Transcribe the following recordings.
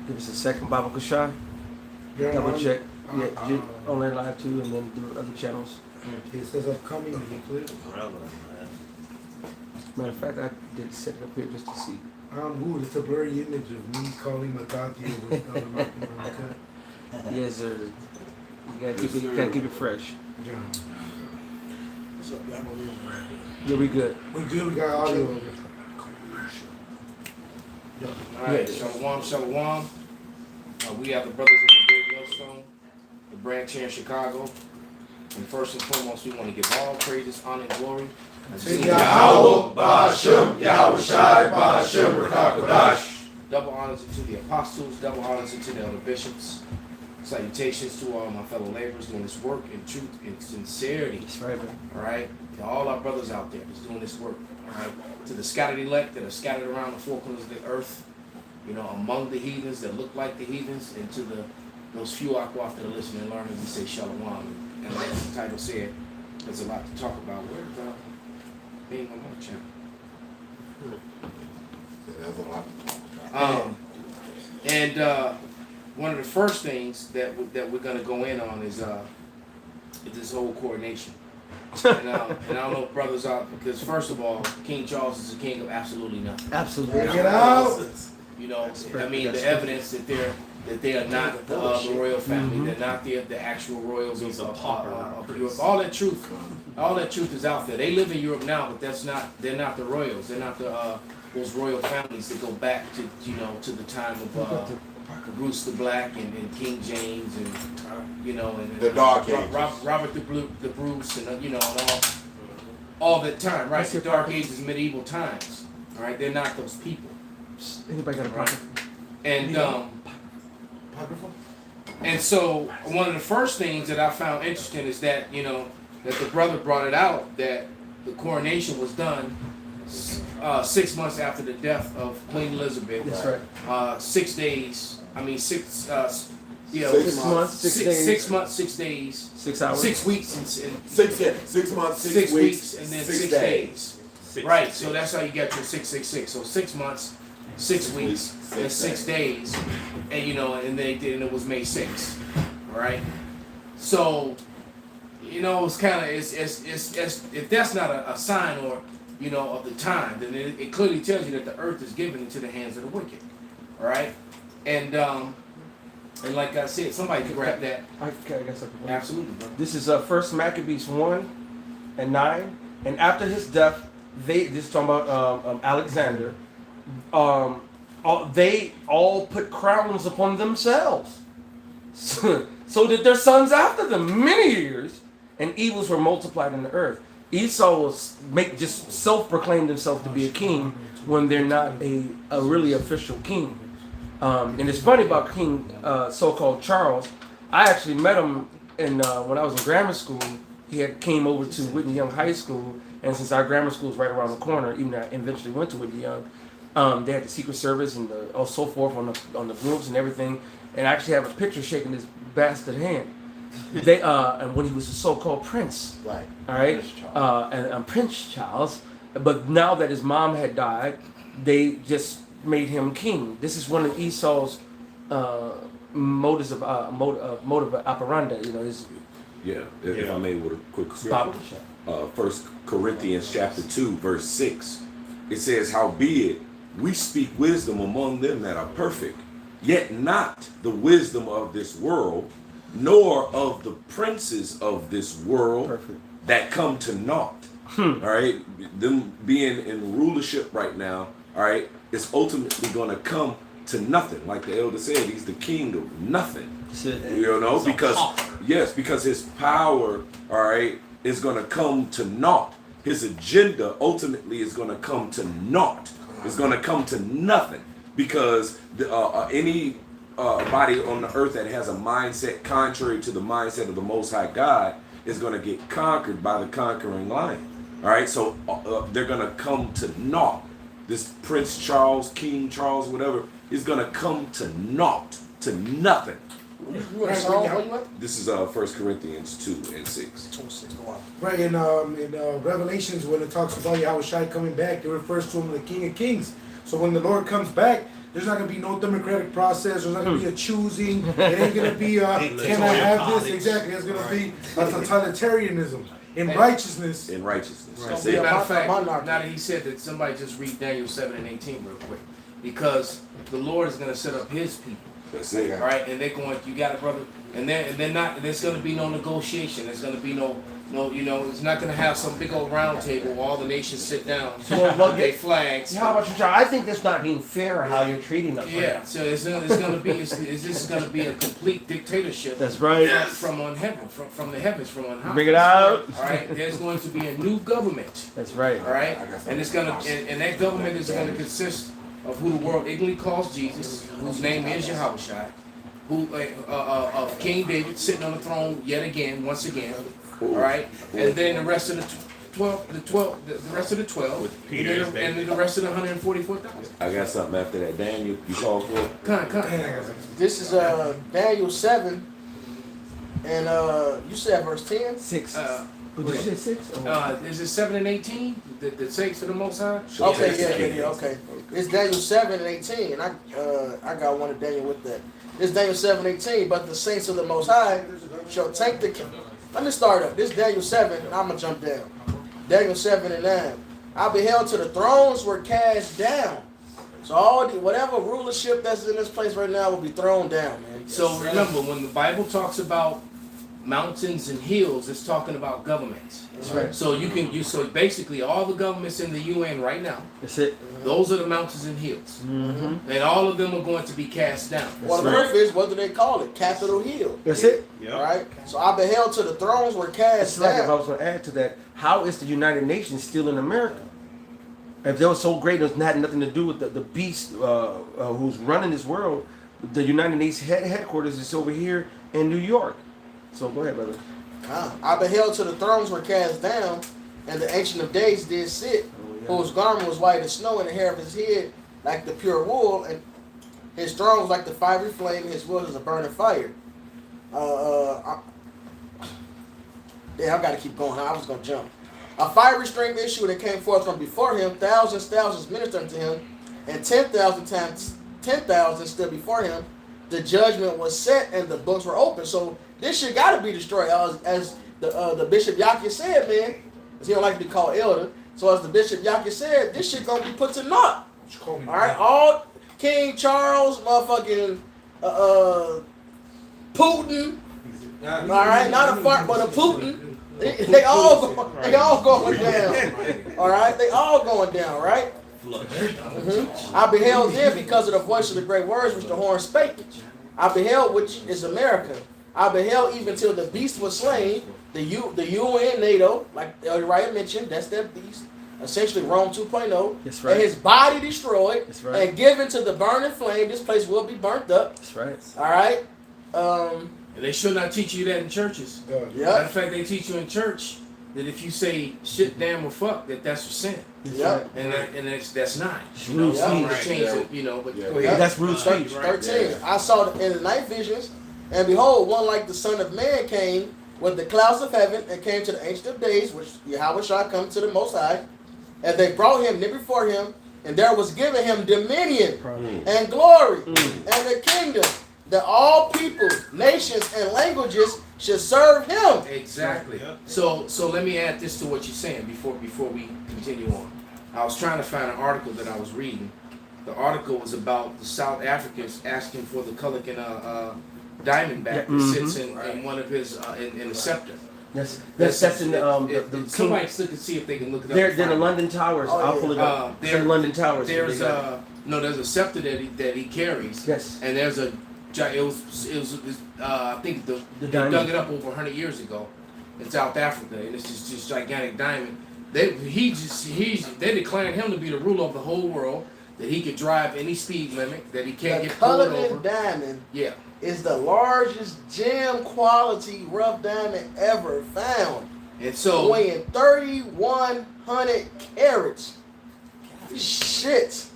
Give us a second, Baba Kushai. Yeah, Double check. Yeah, online live too, and then the other channels. It says upcoming. Matter of fact, I did set it up here just to see. Ooh, it's a blurry image of me calling Matati with Yes, sir. You gotta keep it fresh. Yeah. What's up, y'all? Yeah, we good. We good. We got audio. All right, Shalom, Shalom. We are the brothers of the Great Millstone, the branch here in Chicago. And first and foremost, we want to give all praises, honor, and glory to Yahweh, Ba'ashem, Yahweh Shai, Ba'ashem, Rakakadash. double honors to the apostles, double honors to the elder bishops. Salutations to all my fellow laborers doing this work in truth and sincerity. That's right, man. All right, to all our brothers out there that's doing this work. All right, to the scattered elect that are scattered around the four corners of the earth, you know, among the heathens that look like the heathens, and to those few aquaf that are listening and learning, we say shalom. And like the title said, there's a lot to talk about. Where's being on my channel? There's a lot to talk about. And one of the first things that we're gonna go in on is this whole coronation. And I don't know if brothers out, because first of all, King Charles is the king of absolutely nothing. Absolutely. Get out. You know, I mean, the evidence that they are not the royal family, they're not the actual royals of Europe. All that truth is out there. They live in Europe now, but they're not the royals. They're not those royal families that go back to to the time of Bruce the Black and King James and and The Dark Ages. Robert the Bruce and and all that time, right? The Dark Ages, medieval times. All right, they're not those people. Anybody got a problem? And so one of the first things that I found interesting is that that the brother brought it out that the coronation was done 6 months after the death of Queen Elizabeth. That's right. 6 days. I mean 6. 6 months, 6 days. 6 months, 6 days. 6 hours. 6 weeks and 6 months, 6 weeks, and then 6 6 days. Right. So that's how you get your 666. So 6 months, 6 weeks, and 6 days, and and they did, and it was May 6th. All right. So it's kind of it's if that's not a sign or of the time, then it clearly tells you that the earth is given into the hands of the wicked. All right. And like I said, somebody can grab that. I got something. Absolutely, bro. This is First Maccabees 1:9, and after his death, this is talking about Alexander. They all put crowns upon themselves, so that their sons after them many years, and evils were multiplied in the earth. Esau was just self-proclaimed himself to be a king when they're not a really official king. And it's funny about King so-called Charles. I actually met him when I was in grammar school. He came over to Whitney Young High School, and since our grammar school is right around the corner, even though I eventually went to Whitney Young, they had the Secret Service and so forth on the roofs and everything. And I actually have a picture shaking his bastard hand. They and when he was a so-called prince, Right. all right, and Prince Charles. But now that his mom had died, they just made him king. This is one of Esau's motives of motive operandi. If I may, with a quick Baba scripture. Kushai. 1 Corinthians chapter 2, verse 6. It says, "Howbeit we speak wisdom among them that are perfect, yet not the wisdom of this world, nor of the princes of this world Perfect. that come to naught." All right, them being in rulership right now, all right, it's ultimately going to come to nothing. Like the elder said, he's the king of nothing. Because his power, all right, is going to come to naught. His agenda ultimately is going to come to naught. It's going to come to nothing, because any body on the earth that has a mindset contrary to the mindset of the Most High God is going to get conquered by the conquering lion. All right, so they're going to come to naught. This Prince Charles, King Charles, whatever, is going to come to naught, to nothing. This is 1 Corinthians 2 and 6. Right, in Revelations, when it talks about Yahweh Shai coming back, it refers to him as the King of Kings. So when the Lord comes back, There's not gonna be no democratic process. There's not gonna be a choosing. It ain't gonna be can I have this? Exactly. It's gonna be a totalitarianism in righteousness. In righteousness. Right. That's As a it. matter of fact, monarchy. now that he said that, somebody just read Daniel 7 and 18 real quick, because the Lord is going to set up His people, That's it. all right? And they're going, you got it, brother. And they're not. There's going to be no negotiation. There's going to be no. You know, it's not going to have some big old round table where all the nations sit down Well, with their flags. How about you, John? I think that's not being fair how you're treating us. Yeah, so it's going to be. This is going to be a complete dictatorship. That's right. From on heaven, from the heavens, from on high. Bring it out. All right. There's going to be a new government. That's right. All right, and it's gonna, and that government is gonna consist of who the world ignorantly calls Jesus, whose name is Yahushua, who of King David sitting on the throne yet again, once again. All right, and then the rest of the 12, the rest of the 12, and then the rest of the 144,000. I got something after that. Daniel, you called for it? Come. This is Daniel 7, and you said verse 10. 6. Did you say 6? Is it 7 and 18? The sakes of the Most High. Okay, yeah, okay. It's Daniel 7 and 18, and I got one of Daniel with that. It's Daniel 7 and 18, but the saints of the Most High shall take the. Let me start up. This is Daniel 7, and I'm gonna jump down. Daniel 7 and 9. I beheld till the thrones were cast down. So whatever rulership that's in this place right now will be thrown down, man. So remember, when the Bible talks about mountains and hills, it's talking about governments. That's right. So basically all the governments in the UN right now, That's it. those are the mountains and hills. Mm-hmm. And all of them are going to be cast down. Well, the proof is, what do they call it? Capitol Hill. That's it. All right. So I beheld till the thrones were cast It's like if I down. was going to add to that, how is the United Nations still in America? If they were so great, it had nothing to do with the beast who's running this world. The United Nations headquarters is over here in New York. So go ahead, brother. I beheld till the thrones were cast down, and the Ancient of Days did sit, whose garment was white as snow, and the hair of his head like the pure wool, and his throne was like the fiery flame, and his wheels as a burning fire. Yeah, I gotta keep going. I was gonna jump. A fiery stream issued and came forth from before him. Thousands ministered unto him, and 10,000 times 10,000 stood before him. The judgment was set, and the books were open. So this shit gotta be destroyed, as the Bishop Yaki said, man. Cause he don't like to be called elder. So as the Bishop Yaki said, this shit gonna be put to naught. All right, all King Charles, motherfucking Putin. All right, not a fart, but a Putin. They all going down. All right, they all going down. Right. I beheld then because of the voice of the great words which the horn spake. I beheld, which is America. I beheld even till the beast was slain. The UN, NATO, like Uriah mentioned, that's that beast. Essentially Rome 2.0. That's right. And his body destroyed. That's right. And given to the burning flame. This place will be burnt up. That's right. All right. And they should not teach you that in churches. Matter Yeah. of fact, they teach you in church that if you say shit, damn, or fuck, that's for sin. Yeah. And that's not. It's You know, rude some speech. change it, you know, but go Yeah, ahead. that's rude speech. 13. I saw in the night visions, and behold, one like the Son of Man came with the clouds of heaven, and came to the Ancient of Days, which Yahweh shall come to the Most High. And they brought him near before him, and there was given him dominion and glory and the kingdom, that all people, nations, and languages should serve him. Exactly. So let me add this to what you're saying before we continue on. I was trying to find an article that I was reading. The article was about the South Africans asking for the Culligan diamondback that sits in one of his in the scepter. That's in the somebody look and see if they can look it up. They're the London Towers. Oh, I'll yeah. pull it up. It's in London Towers. There's there's a scepter that he carries. Yes. And there's a it was I think they diamond. dug it up over 100 years ago in South Africa, and it's just this gigantic diamond. They declaring him to be the ruler of the whole world, that he could drive any speed limit, that he can't The get pulled Culligan over. diamond Yeah. is the largest gem quality rough diamond ever found, And so weighing 3,100 carats. Shit.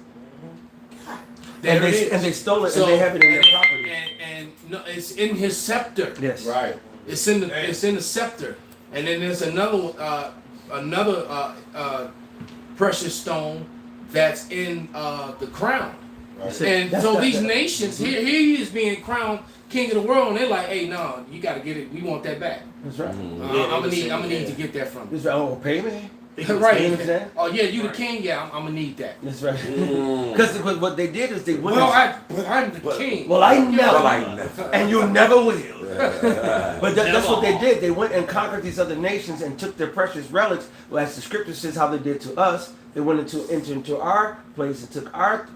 there And it they, is. and they stole it So- and they have it in their property. And no, it's in his scepter. Yes. Right. It's in the scepter, and then there's another precious stone that's in the crown. And That's so not- these nations, here he is being crowned king of the world, and they're like, hey, no, you got to get it. We want that back. That's right. I'm gonna need to get that from you. That's right. Oh, pay me. You know Right. what I'm saying? Oh yeah, you the king. Yeah, I'm gonna need that. That's right. Because what they did is they went. Well, I'm the king. Well, I never. Well, I never. And you never will. But that's what they did. They went and conquered these other nations and took their precious relics. Well, as the scripture says, how they did to us. They went into our place and took our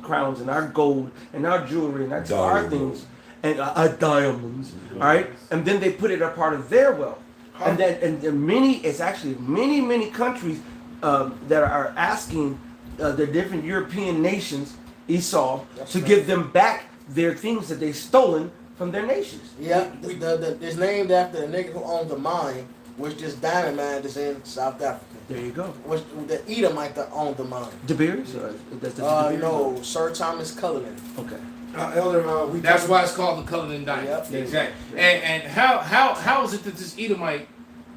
crowns and our gold and our jewelry and our things and our diamonds. All right, and then they put it a part of their wealth. And then many countries that are asking the different European nations, Esau, to give them back their things that they've stolen from their nations. Yeah, it's named after the nigga who owned the mine, which this diamond mine is in South Africa. There you go. Which the Edomite that owned the mine. De Beers? That's De Beers? No, Sir Thomas Cullinan. Okay. Elder, That's why it's called the Cullinan Diamond. Yep. Exactly. And how is it that this Edomite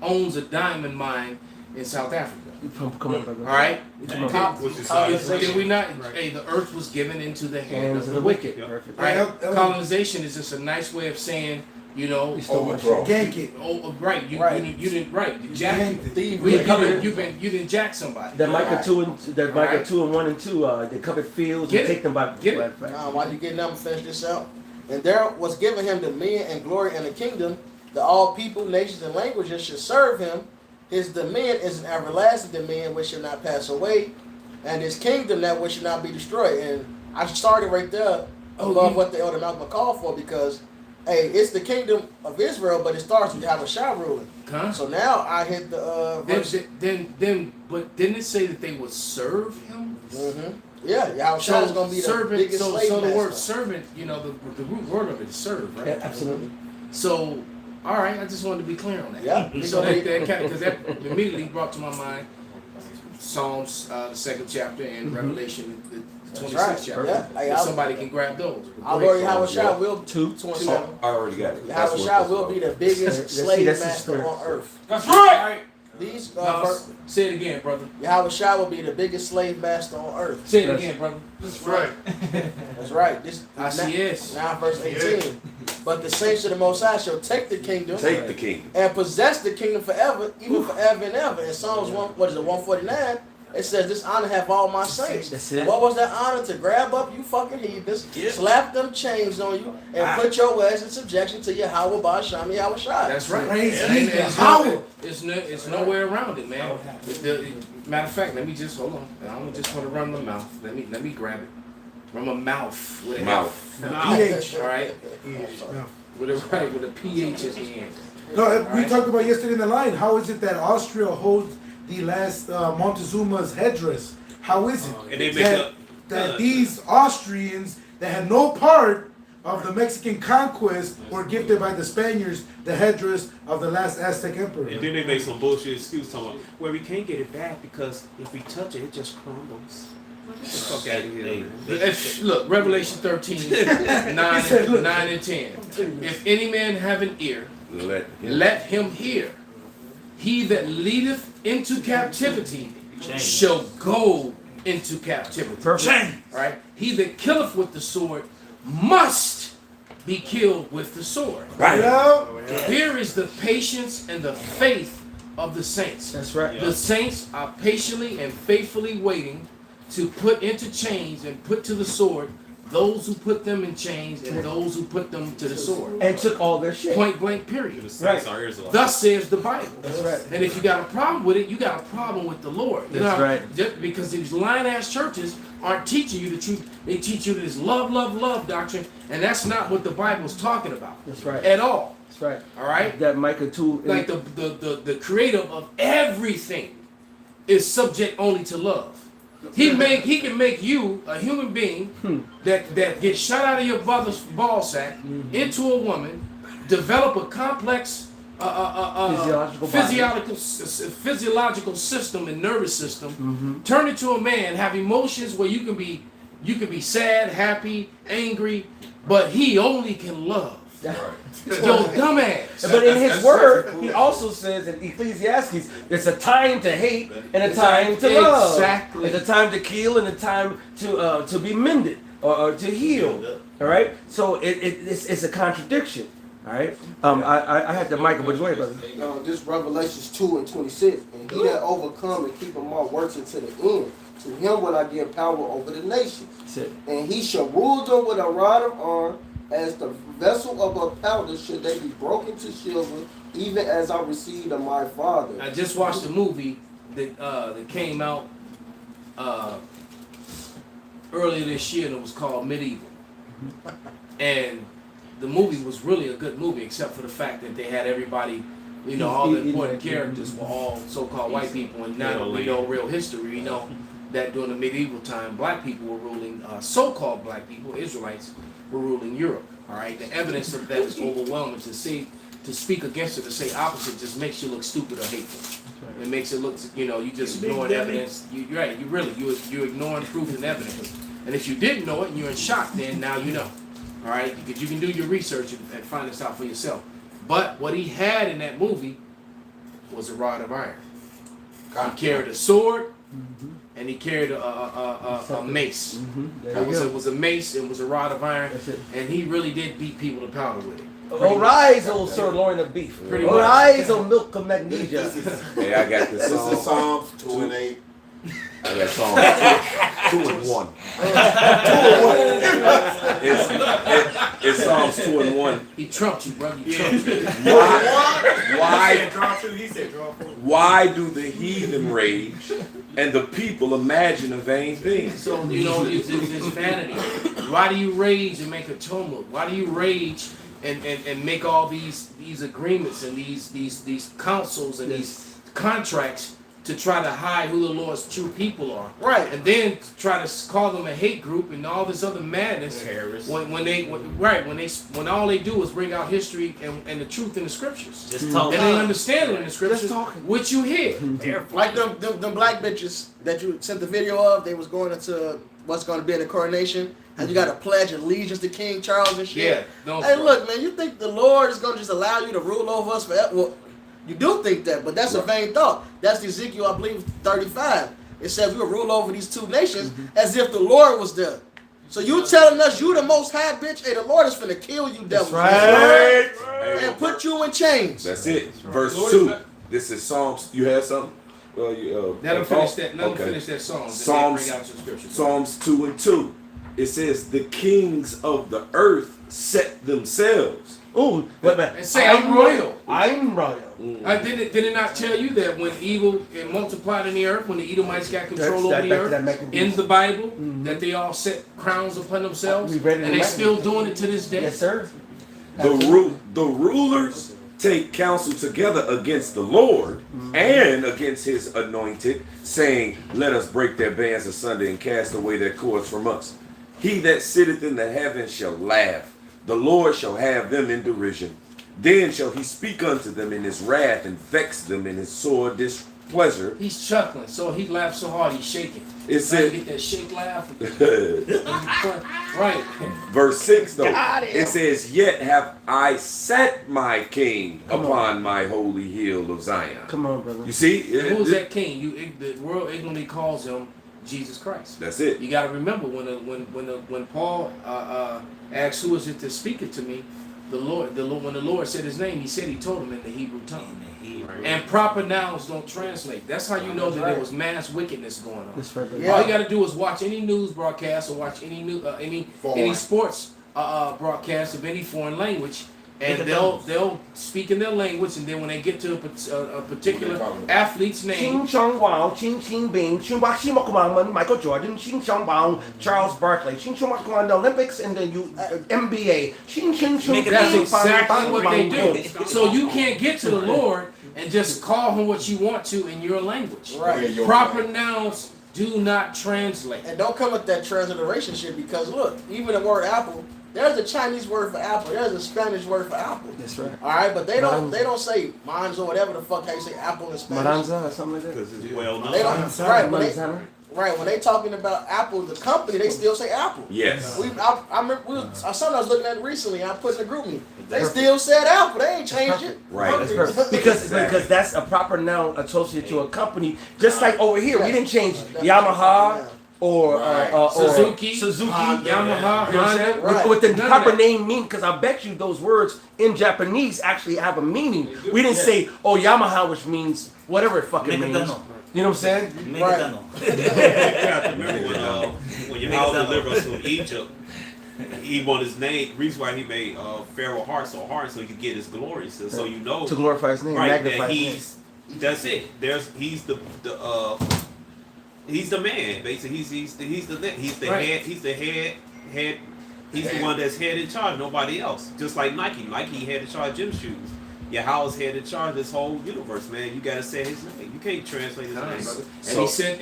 owns a diamond mine in South Africa? Come on, brother. All right. Colonization. Did we not? Hey, the earth was given into the hands of the wicked. Perfect. All right. Elder- Colonization is just a nice way of saying, you know, Overthrow. gank it. right. You didn't right. You jack. Thief. You didn't jack somebody. That Micah Right. 2 and that Micah Alright. 2 and 1 and 2, they covered fields Get and it. take them by Get it. right. Now, while you getting up and finish this out, and there was given him dominion and glory and a kingdom that all people, nations, and languages should serve him. His dominion is an everlasting dominion which shall not pass away, and his kingdom that which shall not be destroyed. And I started right there above what the Elder Malcolm called for, because hey, it's the kingdom of Israel, but it starts with Yahushua ruling. Huh? So now I hit the verse. But didn't it say that they would serve him? Yeah, Yahushua is going to be the servant. biggest So slave the word master. servant, you know, the root word of it is serve, right? Yeah, absolutely. So, all right, I just wanted to be clear on that. Yeah. So because that immediately brought to my mind Psalms, the 2nd chapter, and Revelation, the That's 26th right. chapter. Yeah. Hey, If somebody can grab those. Our Lord Yeah. Yahushua will 27. I already got it. That's what Yahushua this will is. be the biggest Let's slave see, that's the master story. on earth. That's right. These Say it again, brother. Yahushua will be the biggest slave master on earth. Say it again, brother. That's right. That's right. This I see yes. now verse 18. But the saints of the Most High shall take the kingdom Take the king. and possess the kingdom forever, even forever and ever. In Psalms 149, it says, "This honor have all my saints." That's it. What was that honor? To grab up you fucking heathens, slap them chains on you, and put your ways in subjection to Yahweh Ba'asham Yahushua. That's right. Praise And ye Yahweh. it's nowhere around it, man. Matter of fact, let me just hold on. I don't just want to run my mouth. Let me grab it. Run my mouth with a Mouth. PH. All right, No. with a PH at the end. No, we talked about yesterday in the line. How is it that Austria holds the last Montezuma's headdress? How is it And they make that these Austrians that had no part of the Mexican conquest were gifted by the Spaniards the headdress of the last Aztec emperor? And then they make some bullshit excuse talking about, well, we can't get it back because if we touch it, it just crumbles. Get the fuck out of here, man. Look, Revelation 13, 9 and 10. If any man have an ear, let him hear. He that leadeth into captivity shall go into captivity. Perfect. Right? He that killeth with the sword must be killed with the sword. Right. Here is the patience and the faith of the saints. That's right. The saints are patiently and faithfully waiting to put into chains and put to the sword those who put them in chains and those who put them to the sword. And took all their shit. Point blank, period. Right. Our ears are Thus says the Bible. That's right. And if you got a problem with it, you got a problem with the Lord. You That's know, right. just because these lying-ass churches aren't teaching you the truth. They teach you this love, love, love doctrine, and that's not what the Bible's talking about That's right. at all. That's right. All right? That Micah 2. Like the creator of everything is subject only to love. He can make you a human being that gets shot out of your mother's ball sack into a woman, develop a complex physiological system and nervous system, turn into a man, have emotions where you can be sad, happy, angry, but he only can love. Yo, dumbass. But in his word, he also says in Ecclesiastes, there's a time to hate and a time to love. Exactly. There's a time to kill and a time to be mended or to heal. All right. So it's a contradiction. All right. I had the mic, but wait, brother. This Revelations 2:26, and he that overcome and keep them all works unto the end. To him will I give power over the nations, That's it. and he shall rule them with a rod of iron, as the vessel of a powder should they be broken to silver, even as I received of my Father. I just watched a movie that came out earlier this year, and it was called Medieval. And the movie was really a good movie, except for the fact that they had everybody, you know, all the important characters were all so-called white people, and now we know real history. You know that during the medieval time, black people were ruling, so-called black people, Israelites, were ruling Europe. All right, the evidence of that is overwhelming. To speak against it, to say opposite, just makes you look stupid or hateful. It makes it look, you know, you just ignoring evidence. You're right. You're ignoring proof and evidence. And if you didn't know it and you're in shock, then now you know. All right, because you can do your research and find this out for yourself. But what he had in that movie was a rod of iron. He carried a sword, and he carried a mace. It was a mace. It was a rod of iron, and he really did beat people to powder with it. Arise, O sirloin of beef. Pretty much. Arise, O milk of magnesia. Hey, I got this This is song. Psalms 2 and 8. I got Psalms 2 and 1. It's Psalms 2 and 1. He trumped you, brother. He trumped you. Why do the heathen rage and the people imagine a vain thing? So, you know, it's vanity. Why do you rage and make a tumult? Why do you rage and make all these agreements and these councils and these contracts to try to hide who the Lord's true people are? Right. And then try to call them a hate group and all this other madness. When all they do is bring out history and the truth in the scriptures. Just talk. And they understand it in the scriptures, which you hear. Like them black bitches that you sent the video of, they was going into what's going to be in the coronation, and you got to pledge allegiance to King Charles and shit. Yeah. Don't Hey, look, man, you think the Lord is going to just allow you to rule over us forever? Well, you do think that, but that's a vain thought. That's Ezekiel, I believe, 35. It says we will rule over these two nations as if the Lord was there. So you telling us you the most high bitch? Hey, the Lord is finna kill you, devil. right. And put you in chains. That's it. Verse 2. This is Psalms. You have something? Let him finish that. Let him finish that song. Psalms, Bring out your scripture. Psalms 2 and 2. It says, the kings of the earth set themselves. Ooh, wait. And say, I'm royal. I'm royal. Did it not tell you that when evil multiplied in the earth, when the Edomites got control over the earth, in the Bible, that they all set crowns upon themselves, We read it in and they the still Bible. doing it to this day? Yes, sir. The rulers take counsel together against the Lord and against his anointed, saying, let us break their bands asunder and cast away their cords from us. He that sitteth in the heavens shall laugh. The Lord shall have them in derision. Then shall he speak unto them in his wrath and vex them in his sore displeasure. He's chuckling, so he laughs so hard he's shaking. It said, Get that shake laugh. Right. verse 6 though, it says, yet have I set my king upon my holy hill of Zion. Come on, brother. You see? Who's that king? The world ignorantly calls him Jesus Christ. That's it. You got to remember when Paul asked who is it that's speaking to me, when the Lord said his name, he told him in the Hebrew tongue. And proper nouns don't translate. That's how you know that there was mass wickedness going on. That's right, brother. Yeah. All you got to do is watch any news broadcast or watch any sports broadcast of any foreign language, and they'll speak in their language, and then when they get to a particular athlete's name, Ching Chong Wong, Ching Ching Bing, Ching Wak Shim Okuman, Michael Jordan, Ching Chong Wong, Charles Barkley, Ching Chong Wak the Olympics and the NBA, Ching Ching Chong. that's exactly what they do. So you can't get to the Lord and just call him what you want to in your language. Right. Proper nouns do not translate. And don't come with that transliteration shit, because look, even the word apple, there's a Chinese word for apple, there's a Spanish word for apple. That's right. All right, but they don't say manzo or whatever the fuck how you say apple in Spanish. Maranza or something like that. Because it's well known. They don't. Right, but they, Right, when they talking about Apple, the company, they still say Apple. Yes. I remember something I was looking at recently. I put in the group me. They still said Apple. They ain't changed it. Right. That's perfect. Because that's a proper noun associated to a company. Just like over here, we didn't change Yamaha or Suzuki, Suzuki, Yamaha, You know what I'm saying? Right. What the None of proper that. name mean? Because I bet you those words in Japanese actually have a meaning. We didn't say Yamaha, which means whatever it fucking means. Megatano. You know what I'm saying? Megatano. You have to remember when Yahweh delivered us from Egypt, he wanted his name. Reason why he made Pharaoh heart so he could get his glory. So you know, To glorify his name, right? magnify That his name. that's it. He's the man. Basically, he's the Right. head. He's the head. He's the one that's head in charge. Nobody else. Just like Nike. Nike head in charge of gym shoes. Yahweh's head in charge of this whole universe, man. You gotta say his name. You can't translate his name, brother.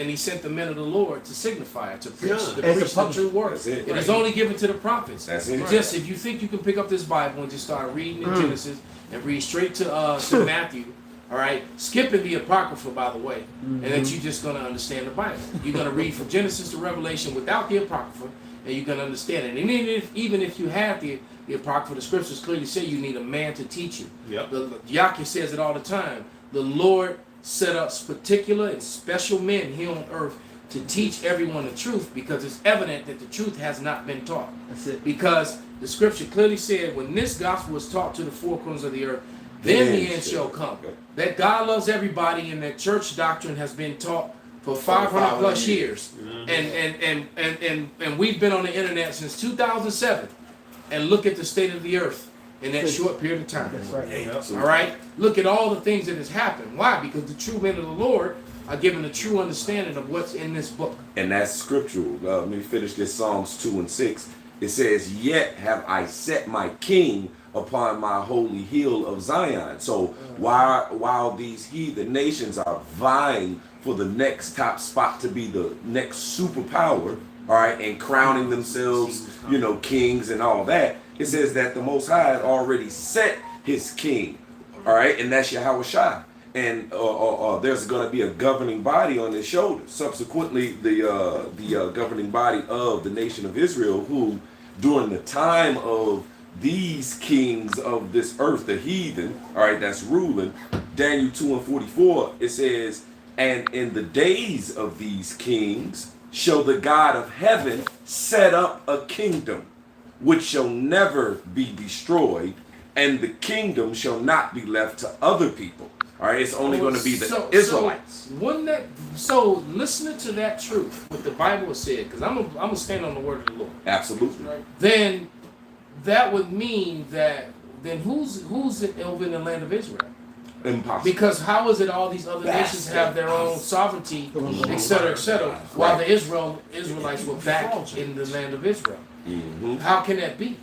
And he sent the men of the Lord to signify it, to preach, Yeah. to And to preach the publish. true word. That's it. It is only given to the prophets. That's it. Just if you think you can pick up this Bible and just start reading in Genesis and read straight to Matthew, all right, skipping the Apocrypha, by the way, and that you're just gonna understand the Bible. You're gonna read from Genesis to Revelation without the Apocrypha, and you're gonna understand it. And even if you have the Apocrypha, the scriptures clearly say you need a man to teach you. Yep. Yahweh says it all the time. The Lord set up particular and special men here on earth to teach everyone the truth, because it's evident that the truth has not been taught. That's it. Because the scripture clearly said when this gospel was taught to the four corners of the earth, then the end shall come. That God loves everybody, and that church doctrine has been taught for 500 plus years. And we've been on the internet since 2007. And look at the state of the earth in that short period of time. That's right. All right? Look at all the things that has happened. Why? Because the true men of the Lord are given a true understanding of what's in this book. And that's scriptural. Let me finish this Psalms 2 and 6. It says, "Yet have I set my king upon my holy hill of Zion." So while these heathen nations are vying for the next top spot to be the next superpower, all right, and crowning themselves, kings and all that, it says that the Most High had already set his king, all right, and that's Yahweh Shai. And there's going to be a governing body on his shoulders. Subsequently, the governing body of the nation of Israel, who during the time of these kings of this earth, the heathen, all right, that's ruling, Daniel 2 and 44, it says, "And in the days of these kings shall the God of heaven set up a kingdom which shall never be destroyed, and the kingdom shall not be left to other people." All right, it's only going to be the Israelites. So listening to that truth, what the Bible has said, because I'm gonna stand on the word of the Lord. Absolutely. Then that would mean that who's over in the land of Israel? Impossible. Because how is it all these other nations have their own sovereignty, et cetera, while the Israelites were back in the land of Israel? Mhm. How can that be?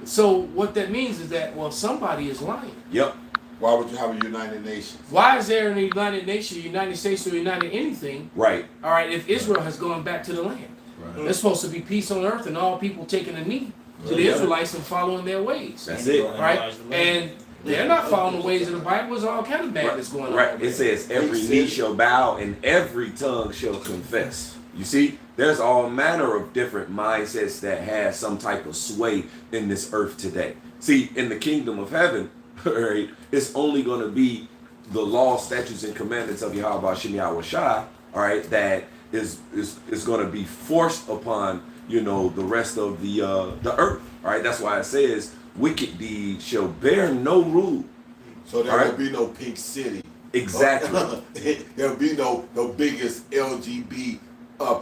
So what that means is that, well, somebody is lying. Yep. Why would you have a United Nations? Why is there a United Nations, United States, or United anything? Right. All right, if Israel has gone back to the land, there's supposed to be peace on earth and all people taking a knee to the Israelites and following their ways. That's it. Right? And they're not following the ways of the Bible. There's all kind of madness going on. Right. It says every knee shall bow and every tongue shall confess. You see, there's all manner of different mindsets that have some type of sway in this earth today. See, in the kingdom of heaven, right, it's only going to be the law, statutes, and commandments of Yahweh Shem Yahweh Shai, all right, that is going to be forced upon, the rest of the earth. All right, that's why it says wicked deeds shall bear no rule. So there All right. will be no pink city. Exactly. There'll be no biggest LGB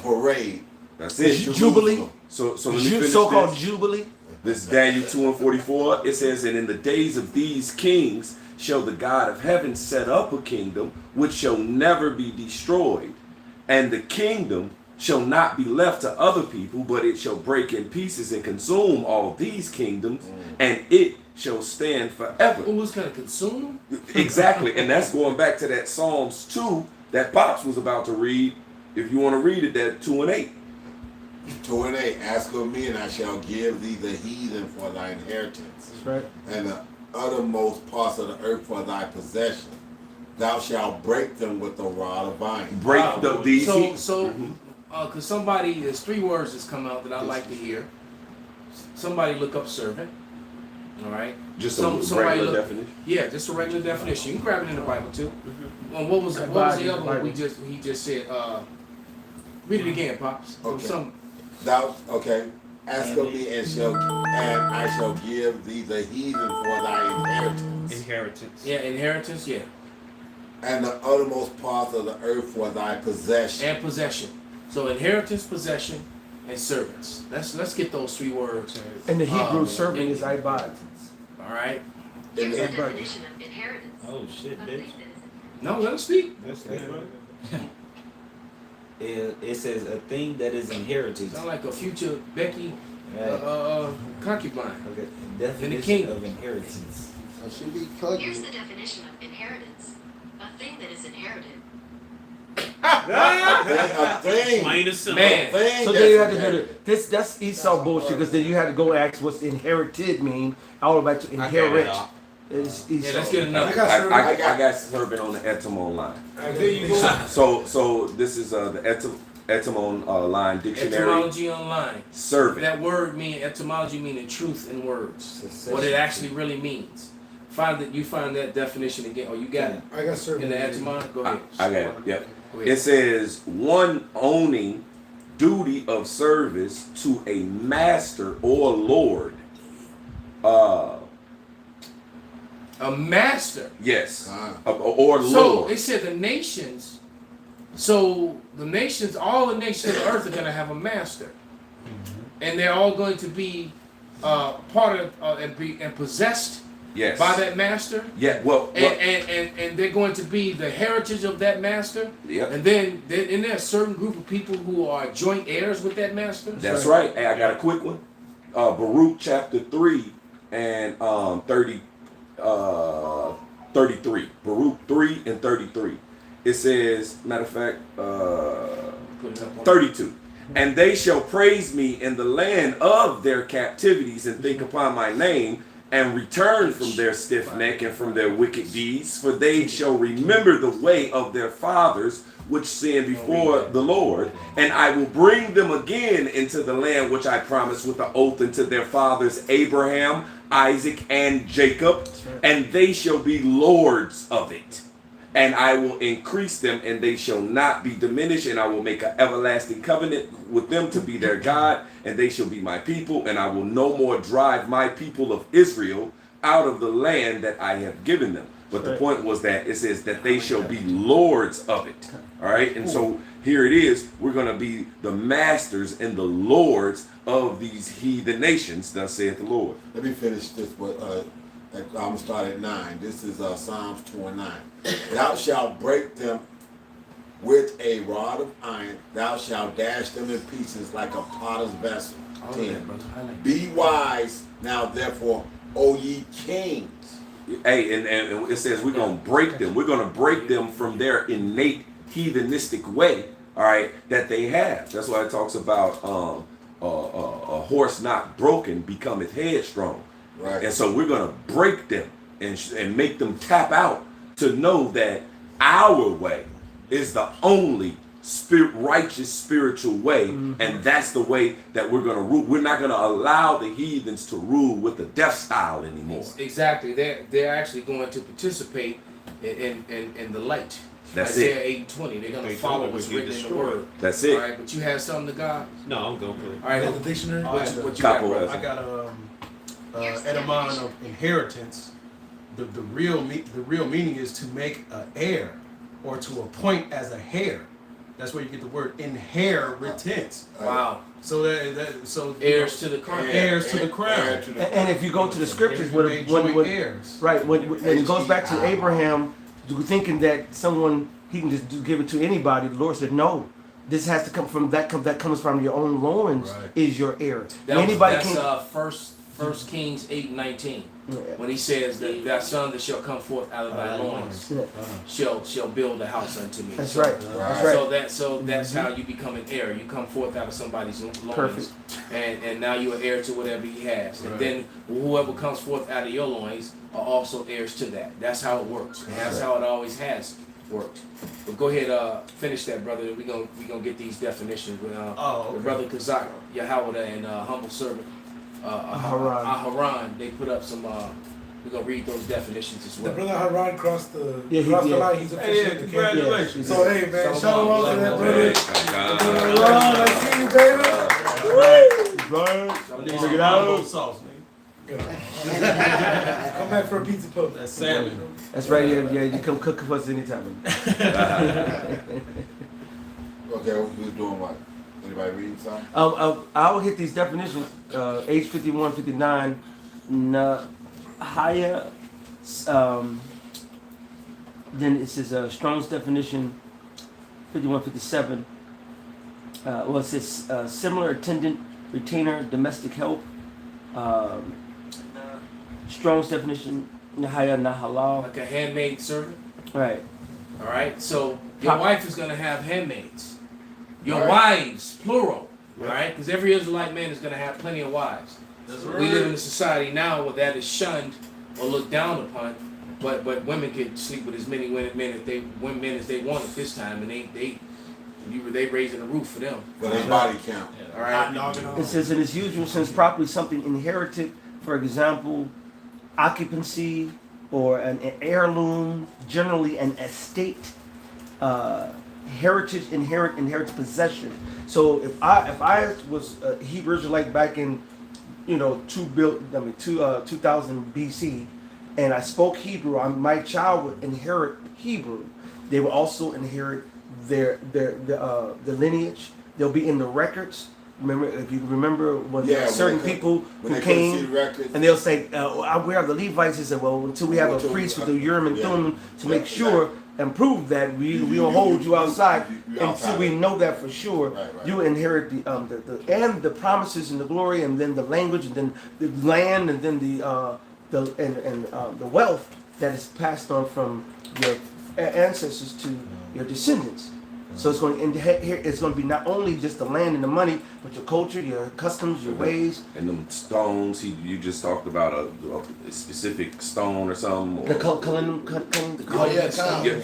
parade. That's it. Jubilee. So let me finish So-called this. Jubilee. This is Daniel 2 and 44. It says, "And in the days of these kings shall the God of heaven set up a kingdom which shall never be destroyed, and the kingdom shall not be left to other people, but it shall break in pieces and consume all these kingdoms, and it shall stand forever." Who's going to consume them? Exactly. And that's going back to that Psalms 2 that Pops was about to read. If you want to read it, that 2 and 8. 2 and 8, ask of me, and I shall give thee the heathen for thy inheritance, That's right. and the uttermost parts of the earth for thy possession. Thou shalt break them with the rod of iron. Break these. So Cause somebody, there's 3 words that's come out that I like to hear. Somebody look up servant. All right. Just Somebody a regular look- definition. Yeah, just a regular definition. You can grab it in the Bible too. And what was the other one he just said? Read it again, pops. There was Okay. some- Ask of me and I shall give thee the heathen for thy inheritance, Inheritance. yeah, inheritance, yeah, and the uttermost parts of the earth for thy possession. and possession. So inheritance, possession, and servants. Let's get those 3 words. And the Hebrew Um, servant is ibad. All right. And Here's the the- definition of inheritance. Oh shit, A bitch. thing that is No, let us speak. That's good, right? It says a thing that is inherited. Sound like a future Becky Right. concubine. Okay. In the Definition kingdom. of inheritance. I should be Here's cooking. the definition of inheritance. A thing that is inherited. A thing. Plain and simple. Man. Thing So then you have that's to do this. That's Esau bullshit because then you had to go ask what's inherited mean. All about to inherit. It's Esau. Yeah, let's get I another. got servant. I got servant on the etymon line. There you go. So this is the etymon line dictionary. Etymology online. Servant. That word mean etymology meaning truth in words. Succession. What it actually really means. You find that definition again. Oh, you got it I got servant. in the etymology. Go ahead. I got it. Yep. Go It ahead. says one owning duty of service to a master or lord. A master. Yes. Ah. Or So lord. it said the nations. So the nations, all the nations of the earth are going to have a master, and they're all going to be part of and possessed Yes. by that master. Yeah. Well. And they're going to be the heritage of that master. Yep. And then there a certain group of people who are joint heirs with that master. That's right. Hey, I got a quick one. Baruch chapter 3 and 33. Baruch 3 and 33. It says, matter of fact, Put it up on 32. And they shall praise me in the land of their captivities and think upon my name and return from their stiff neck and from their wicked deeds, for they shall remember the way of their fathers which sinned before the Lord, and I will bring them again into the land which I promised with an oath unto their fathers Abraham, Isaac, and Jacob, and they shall be lords of it. And I will increase them, and they shall not be diminished, and I will make an everlasting covenant with them to be their God, and they shall be my people, and I will no more drive my people of Israel out of the land that I have given them. But the point was that it says that they shall be lords of it. All right, and so here it is. We're going to be the masters and the lords of these heathen nations, thus saith the Lord. Let me finish this. I'm gonna start at 9. This is Psalms 29. Thou shalt break them with a rod of iron. Thou shalt dash them in pieces like a potter's vessel. All of 10. that, brother. I like Be wise now, therefore, O ye kings. Hey, and it says we're going to break them. We're going to break them from their innate heathenistic way, all right, that they have. That's why it talks about a horse not broken becometh headstrong. Right. And so we're going to break them and make them tap out to know that our way is the only righteous spiritual way, and that's the way that we're going to rule. We're not going to allow the heathens to rule with the death style anymore. Exactly. They're actually going to participate in the light. That's Isaiah it. 8:20. They're going to They follow told what's us we written in the destroyed. word. That's All it. right, but you have something to God. No, I'm going for it. All right, Got the dictionary? what you got, Capo bro? has I got etymon of inheritance. The real meaning is to make an heir or to appoint as a heir. That's where you get the word inheritance. Wow. So so Heirs to the crown. heirs to the crown. Heir to the- And if you go to the scriptures, They made joint when heirs. right when it goes back to Abraham, thinking that he can just give it to anybody, the Lord said no. This has to come from that comes from your own loins Right. is your heir. That's can. First Kings 8:19. Yeah. When he says that thy son that shall come forth out of thy loins Yeah, shall build a house unto me. that's So- right. That's right. So that's how you become an heir. You come forth out of somebody's loins, Perfect. and now you're heir to whatever he has. And Right. then whoever comes forth out of your loins are also heirs to that. That's how it works. And that's how it always has Works. But go ahead, finish that, brother. We gonna get these definitions with the brother Kazak, Yahweh, and humble servant Aharon. Aharon. They put up some. We're gonna read those definitions as The well. brother Haran crossed the Yeah, he crossed the did. line. He's officially Hey, the king. congratulations. So hey man, shout out to that brother. Hey, Haran, I see you, baby. Check it out. Sauce, nigga. Come back for a pizza puff. That's salmon. That's right. Yeah, you come cook for us anytime. Okay, who's doing what? Anybody reading something? I'll hit these definitions. Age 51, 59. Nahaya. Then it says Strong's definition 51, 57. Well, it says similar attendant, retainer, domestic help. Strong's definition Nahaya Nahalal. Like a handmaid servant. Right. All right. So your wife is gonna have handmaids. Your wives, plural. All right. Because every Israelite man is gonna have plenty of wives. We live in a society now where that is shunned or looked down upon. But women can sleep with as many men as they want at this time, and they raising the roof for them. But they body count. All right. It says in its usual sense, properly something inherited, for example, occupancy or an heirloom, generally an estate, heritage, inherit possession. So if I was a Hebrew Israelite back in 2000 BC, and I spoke Hebrew, my child would inherit Hebrew. They will also inherit their lineage. They'll be in the records. Remember, if you remember when certain people who came and they'll say, "We are the Levites." They said, "Well, until we have a priest with the Urim and Thummim to make sure and prove that we don't hold you outside until we know that for sure." You inherit the promises and the glory, and then the language, and then the land, and then the wealth that is passed on from your ancestors to your descendants. So it's going to be not only just the land and the money, but your culture, your customs, your ways. And them stones, you just talked about a specific stone or something. Or, You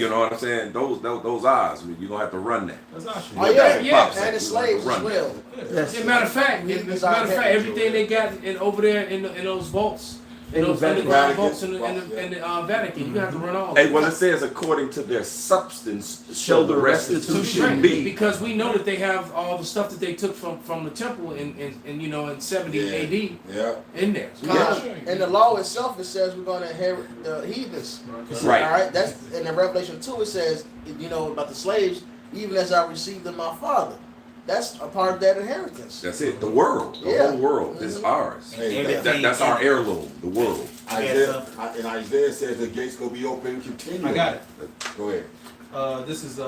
know what I'm saying? Those eyes, I mean, you're gonna have to run that. That's not true. Oh yeah, and the slaves as well. As a matter of fact, everything they got over there in those vaults. In those underground vaults in the Vatican, you have to run all. Hey, well, it says according to their substance shall the restitution be. Because we know that they have all the stuff that they took from the temple in 70 AD in there. In the law itself, it says we're going to inherit the heathens. Right. All right. That's in the Revelation 2. It says about the slaves, even as I received them, my Father. That's a part of that inheritance. That's it. The world, the whole world is ours. Hey, that's our heirloom. The world. And Isaiah says the gates gonna be open continually. I got it. Go ahead. This is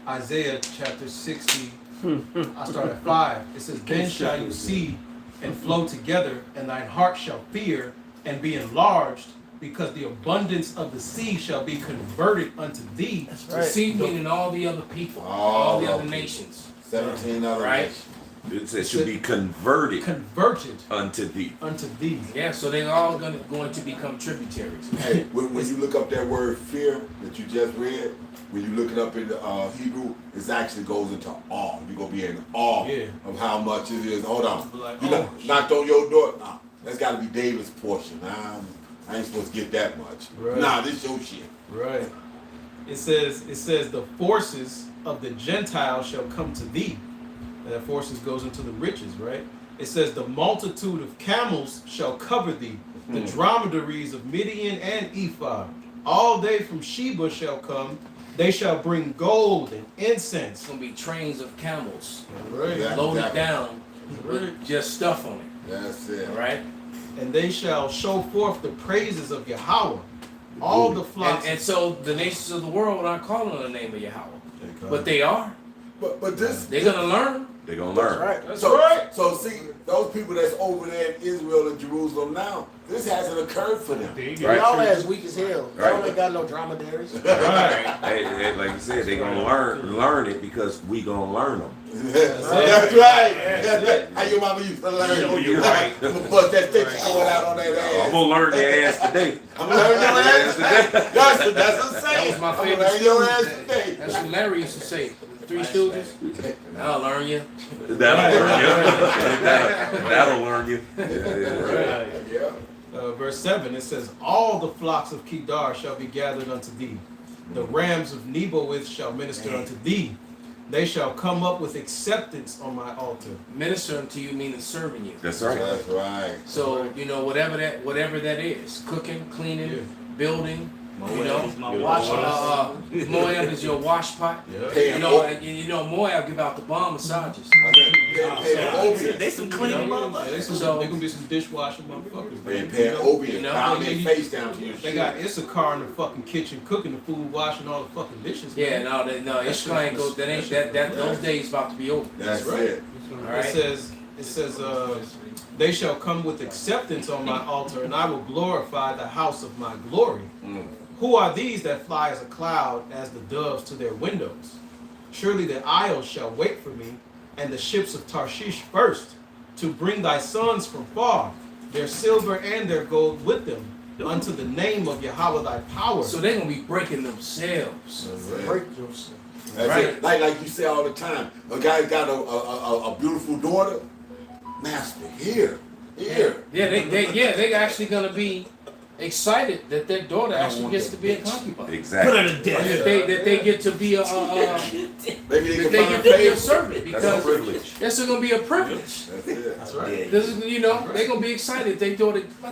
Isaiah chapter 60. I start at 5. It says, "Then shall you see and flow together, and thine heart shall fear and be enlarged, because the abundance of the sea shall be converted unto thee." The sea meaning all the other people, all the other nations. 17 other nations. It says should be converted unto thee. Yeah, so they're all going to become tributaries. Hey, when you look up that word fear that you just read, when you look it up in the Hebrew, it actually goes into awe. You're going to be in awe of how much it is. Hold on. You knocked on your door. Nah, that's got to be David's portion. Nah, I ain't supposed to get that much. Right. Nah, this your shit. Right. It says the forces of the Gentiles shall come to thee. And that forces goes into the riches, right? It says the multitude of camels shall cover thee, the dromedaries of Midian and Ephah. All they from Sheba shall come. They shall bring gold and incense. It's going to be trains of camels Right. loaded down with just stuff on it. That's it. All right? And they shall show forth the praises of Yahweh. All the flocks. And so the nations of the world aren't calling on the name of Yahweh. But they are. But this They're going to learn. They're gonna learn. Right. So see, those people that's over there in Israel and Jerusalem now, this hasn't occurred for them. Y'all as weak as hell. Y'all ain't got no dromedaries. Right. Hey, like you said, they're gonna learn it because we gonna learn them. That's right. That's right. How your mama used to learn. Show you right. I'm gonna bust that stick going out on that ass. I'm gonna learn their ass today. I'm gonna learn your ass today. That's what I'm saying. That was my I'm gonna favorite learn your ass student. today. That's what Larry used to say. Three Stooges. I'll learn you. That'll learn you. That'll learn you. Yeah. Verse 7, it says, all the flocks of Kedar shall be gathered unto thee. The rams of Nebowith shall minister unto thee. They shall come up with acceptance on my altar. Minister unto you meaning serving you. That's right. That's right. So whatever that is, cooking, cleaning, building. Moab is your wash pot. Yeah. Moab give out the bomb massages. They some clean motherfuckers. They gonna be some dishwashing motherfuckers. They Man. paying opium, You know, pound their face down to your They shit. got Issachar in the fucking kitchen cooking the food, washing all the fucking dishes. Yeah, man. Ishmael ain't go. That ain't that. Those days about to be over. That's right. it. All right. It says, they shall come with acceptance on my altar, and I will glorify the house of my glory. Who are these that fly as a cloud, as the doves to their windows? Surely the isles shall wait for me, and the ships of Tarshish first, to bring thy sons from far, their silver and their gold with them, unto the name of Yahweh thy power. So they're gonna be breaking themselves. Break yourself. That's Right. it. Like you say all the time, a guy got a beautiful daughter. Master, here. Yeah, they actually gonna be excited that their daughter actually gets to be a concubine. Exactly. That they get to be Maybe they that can they find get to be a favor. servant That's a because privilege. that's gonna be a privilege. That's it. That's right. This is, they're gonna be excited. My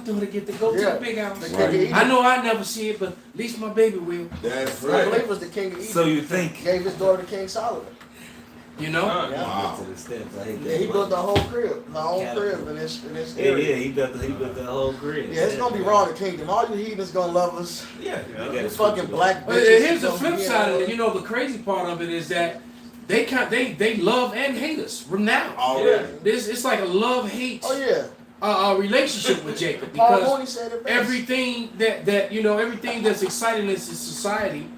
daughter get to go to the big house. Right. I know I never see it, but at least my baby will. That's I right. believe it was the king of Egypt. So you think? Gave his daughter to King Solomon. You know? Wow. To the steps. I hate Yeah, that. he built the whole crib, the whole crib in this Yeah, area. he built the whole grid. Yeah, it's gonna be wrong, the kingdom. All you heathens gonna love us. Yeah. You fucking black But bitches. here's the gonna flip be side of in it. The crazy part of it is that they love and hate us from now. Already. It's like a love-hate Oh yeah. relationship with Jacob Paul because Mooney said it best. everything everything that's exciting in this society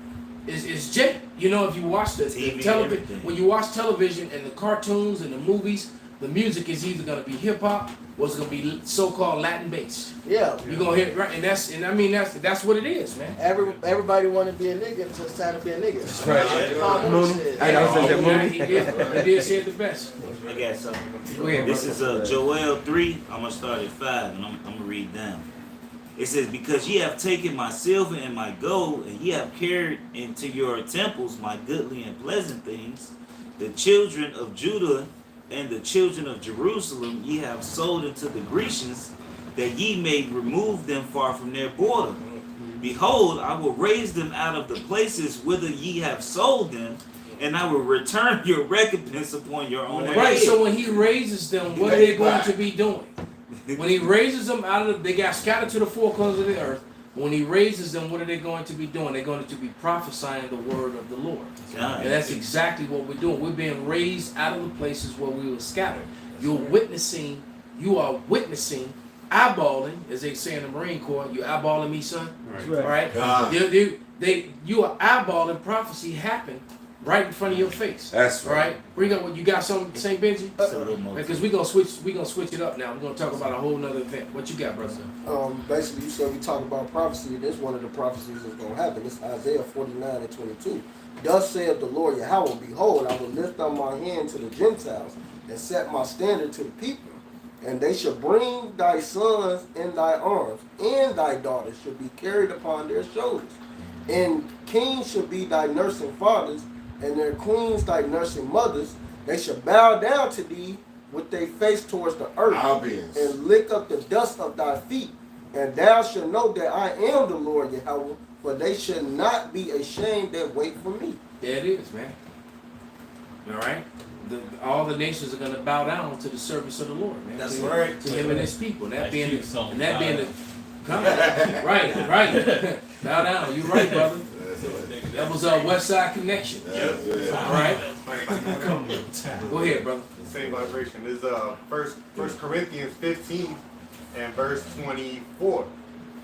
is Jacob. If you watch the TV, television, everything. when you watch television and the cartoons and the movies, the music is either gonna be hip hop or it's gonna be so-called Latin based. Yeah. You're gonna hear right, and that's what it is, man. Everybody want to be a nigga until it's time to be a nigga. That's right. Paul Mooney said. I know, said that movie. He did say it the best. I got something. Go ahead, This brother. is Joel 3. I'm gonna start at 5, and I'm gonna read down. It says, because ye have taken my silver and my gold, and ye have carried into your temples my goodly and pleasant things, the children of Judah and the children of Jerusalem ye have sold unto the Grecians, that ye may remove them far from their border. Behold, I will raise them out of the places whither ye have sold them, and I will return your recompense upon your own Right, head. so when he raises them, what are they going to be doing? When he raises them out of they got scattered to the four corners of the earth. When he raises them, what are they going to be doing? They're going to be prophesying the word of the Lord. God. And that's exactly what we're doing. We're being raised out of the places where we were scattered. You are witnessing, eyeballing, as they say in the Marine Corps, you eyeballing me, son? Right. All right? God. You are eyeballing prophecy happen right in front of your face. That's All right. right? Bring up what you got, some St. Benji? Because we're gonna switch it up now. We're gonna talk about a whole nother event. What you got, brother? Basically, you said we talk about prophecy. This one of the prophecies that's going to happen. It's Isaiah 49 and 22. Thus saith the Lord Yahweh, behold, I will lift up my hand to the Gentiles and set my standard to the people. And they shall bring thy sons in thy arms, and thy daughters shall be carried upon their shoulders. And kings shall be thy nursing fathers, and their queens thy nursing mothers. They shall bow down to thee with their face towards the earth, Albions. and lick up the dust of thy feet. And thou shalt know that I am the Lord Yahweh, for they shall not be ashamed that wait for me. There it is, man. All right? All the nations are going to bow down to the service of the Lord, man. That's to, right. To him and his people. And that That's being cute, the, son. and that being the right. Bow down. You're right, brother. That was a West Side Connection. That's it. All right? Go ahead, brother. Same vibration. This is First Corinthians 15 and verse 24.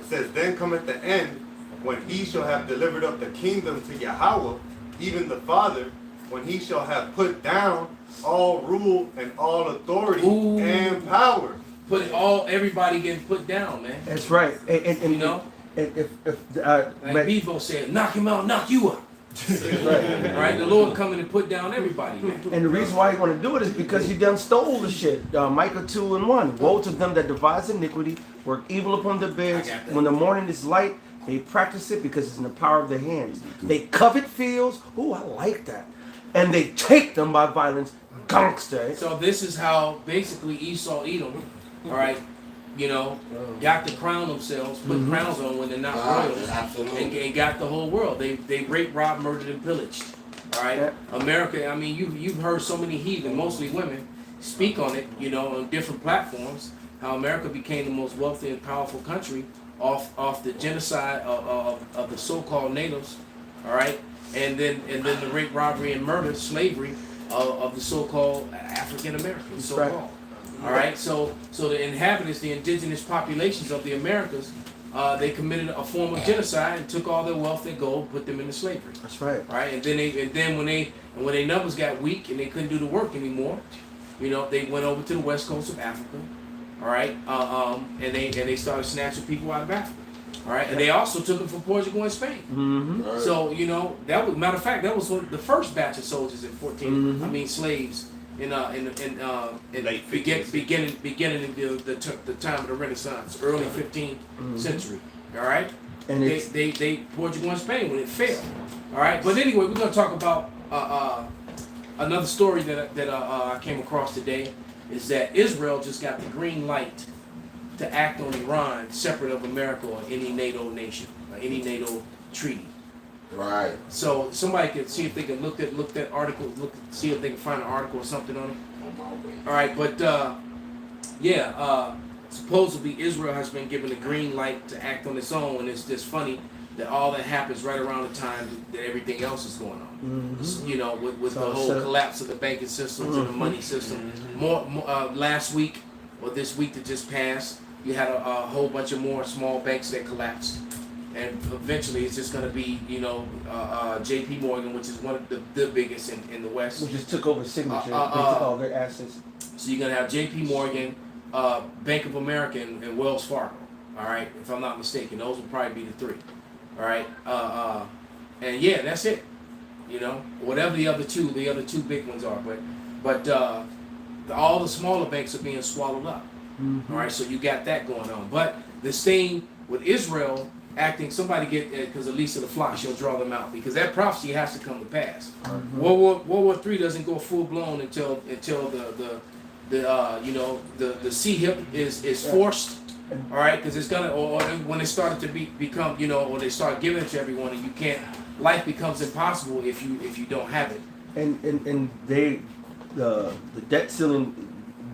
It says, then cometh the end, when he shall have delivered up the kingdom to Yahweh, even the Father, when he shall have put down all rule and all authority Ooh. and power. Everybody getting put down, man. That's right. And You know, if like Bevo said, knock him out, knock you out. Right? The Lord coming to put down everybody, man. And the reason why he want to do it is because he done stole the shit. Micah 2:1. Woe to them that devise iniquity, work evil upon their beds. I got that. When the morning is light, they practice it because it's in the power of their hands. They covet fields. Ooh, I like that. And they take them by violence. Gangster. So this is how basically Esau, Edom, all right, you know, got to crown themselves, put crowns on when they're not royals, Absolutely. and got the whole world. They raped, robbed, murdered, and pillaged. All right, Yeah. America. I mean, you've heard so many heathen, mostly women, speak on it. You know, on different platforms, how America became the most wealthy and powerful country off the genocide of the so-called natives. All right, and then the rape, robbery, and murder, slavery of the so-called African Americans, Right. so-called. All right, so the inhabitants, the indigenous populations of the Americas, they committed a form of genocide and took all their wealth, their gold, put them into slavery. That's right. All right, and then when their numbers got weak and they couldn't do the work anymore, you know, they went over to the west coast of Africa. All right, and they started snatching people out of Africa. All right, and they also took them from Portugal and Spain. Mm-hmm. So you know that was matter of fact that was the first batch of soldiers in 14. I mean slaves in Late beginning the time of the Renaissance, early 15th century. All right, And it's they Portugal and Spain when it failed. All right, but anyway, we're gonna talk about another story that I came across today. Is that Israel just got the green light to act on Iran separate of America or any NATO nation or any NATO treaty. Right. So somebody could see if they can look that article, see if they can find an article or something on it. All right, but supposedly Israel has been given the green light to act on its own, and it's just funny that all that happens right around the time that everything else is going on. You know, with the whole collapse of the banking systems and the money system. More last week or this week that just passed, you had a whole bunch of more small banks that collapsed. And eventually it's just going to be, you know, J.P. Morgan, which is one of the biggest in the West. we just took over Signature. They took all their assets. So you're going to have J.P. Morgan, Bank of America, and Wells Fargo. All right, if I'm not mistaken. Those will probably be the three. All right. And yeah, that's it. You know, whatever the other two big ones are. But all the smaller banks are being swallowed up. All right, so you got that going on. But this thing with Israel acting, somebody get, because Elisa the flock shall draw them out, because that prophecy has to come to pass. World War III doesn't go full blown until the sea hip is forced. All right, because it's gonna, or when it started to become, you know, or they start giving it to everyone, and you can't, life becomes impossible if you don't have it. And they the debt ceiling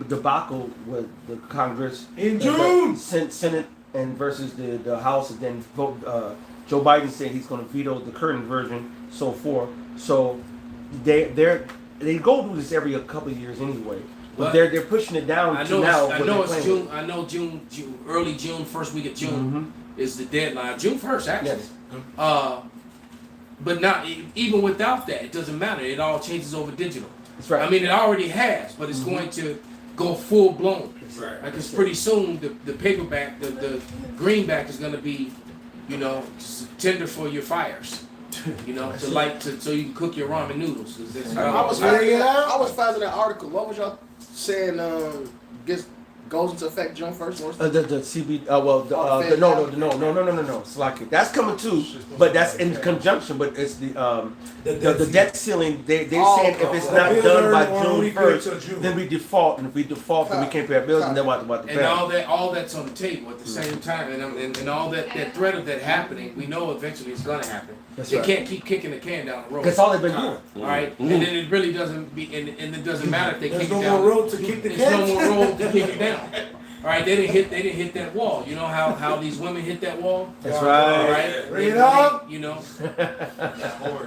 debacle with the Congress In June! Senate and versus the House, and then vote. Joe Biden said he's going to veto the current version, so forth. So they go through this every couple of years anyway. But they're pushing it down I to know now. it's June. I know June, early June, first week of June is the deadline. June 1st, actually. Yes. But not even without that, it doesn't matter. It all changes over digital. That's right. I mean, it already has, but it's going to go full blown. Right. Because pretty soon the paperback, the greenback is going to be, you know, tender for your fires. You know, so you can cook your ramen noodles. I was finding that article. What was y'all saying? Goes into effect June 1st. The CB, no. Slack it. That's coming too, but that's in conjunction. But it's the debt ceiling. They said if it's not done by June 1st, then we default, and if we default, then we can't pay our bills, and then what to pay. And all that's on the table at the same time, and all that threat of that happening, we know eventually it's gonna happen. They can't keep kicking the can down the road. That's all they've been doing. All right, and then it really doesn't be, and it doesn't matter if they kick it down. There's no more road to kick the can. There's no more road to kick it down. All right, they didn't hit that wall. You know how these women hit that wall. That's right. All right, Bring it up. You know.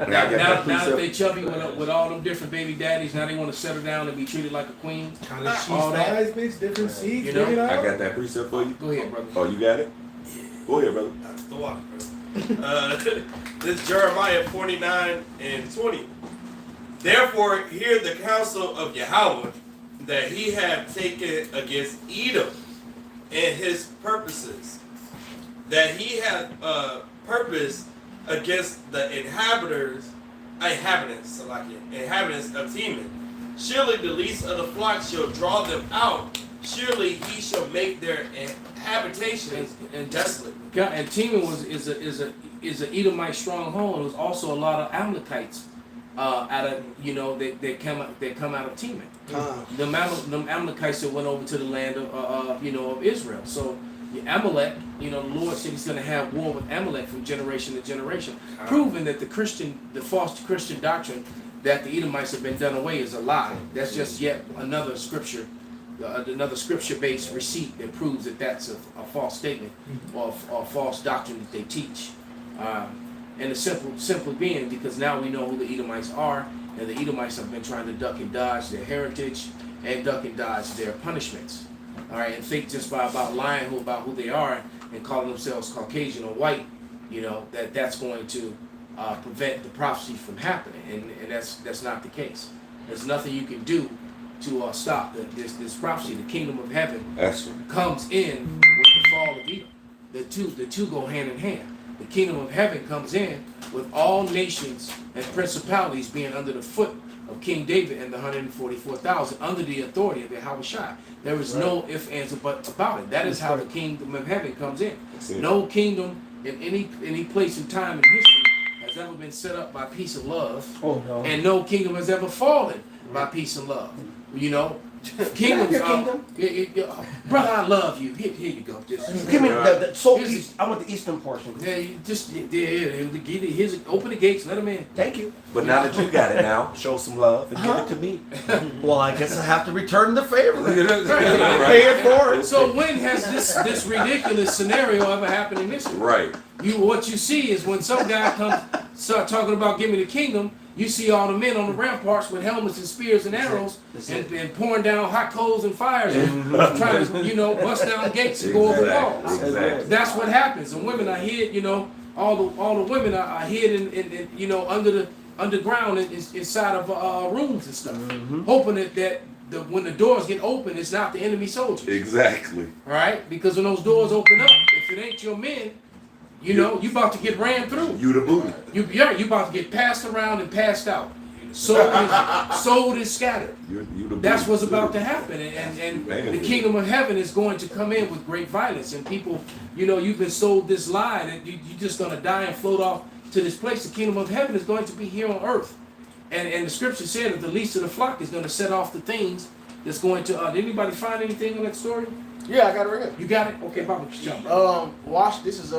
Now Now that they chubby with all them different baby daddies, now they want to settle down and be treated like a queen. Kind of cheese All that. size, bitch, different seeds. You know, bring it I up. got that precept for you. Go ahead, brother. Oh, you got it? Go ahead, brother. That's the water, bro. This Jeremiah 49:20. Therefore, hear the counsel of Yahweh that he hath taken against Edom and his purposes, that he hath purposed against the inhabitants of Teman. Surely the least of the flock shall draw them out. Surely he shall make their habitations desolate. Yeah, and Teman is a Edomite stronghold. There was also a lot of Amalekites out of they come out of Teman. The Amalekites that went over to the land of Israel. So Amalek, the Lord said He's going to have war with Amalek from generation to generation, proving that the false Christian doctrine that the Edomites have been done away is a lie. That's just yet another scripture-based receipt that proves that that's a false statement or false doctrine that they teach. And the simply being because now we know who the Edomites are, and the Edomites have been trying to duck and dodge their heritage and duck and dodge their punishments. All right, and think just about lying about who they are and calling themselves Caucasian or white, that's going to prevent the prophecy from happening, and that's not the case. There's nothing you can do to stop this prophecy. The kingdom of heaven comes in with the fall of Edom. The two go hand in hand. The kingdom of heaven comes in with all nations and principalities being under the foot of King David and the 144,000 under the authority of Yahushua. There is no ifs, ands, or buts about it. That is how the kingdom of heaven comes in. No kingdom in any place in time in history has ever been set up by peace and love. And no kingdom has ever fallen by peace and love. Kingdoms brother, I love you. Here you go. Give me the I want the eastern portion. Yeah, here's open the gates, let them in. Thank you. But now that you got it now, show some love and give it to me. Well, I guess I have to return the favor. Pay it for it. So when has this ridiculous scenario ever happened in history? Right. What you see is when some guy comes start talking about give me the kingdom, you see all the men on the ramparts with helmets and spears and arrows and pouring down hot coals and fires and trying to, bust down gates and go over walls. Exactly. That's what happens. And women are hid, all the women are hid in under the underground inside of rooms and stuff, hoping that when the doors get open, it's not the enemy soldiers. Exactly. All right? Because when those doors open up, if it ain't your men, you about to get ran through. You the booty. You about to get passed around and passed out. Sold and scattered. That's what's about to happen. And the kingdom of heaven is going to come in with great violence. And people, you've been sold this lie that you're just going to die and float off to this place. The kingdom of heaven is going to be here on earth. And the scripture said that the least of the flock is going to set off the things that's going to... did anybody find anything on that story? Yeah, I got it right here. You got it? Okay, Papa, jump. Watch, this is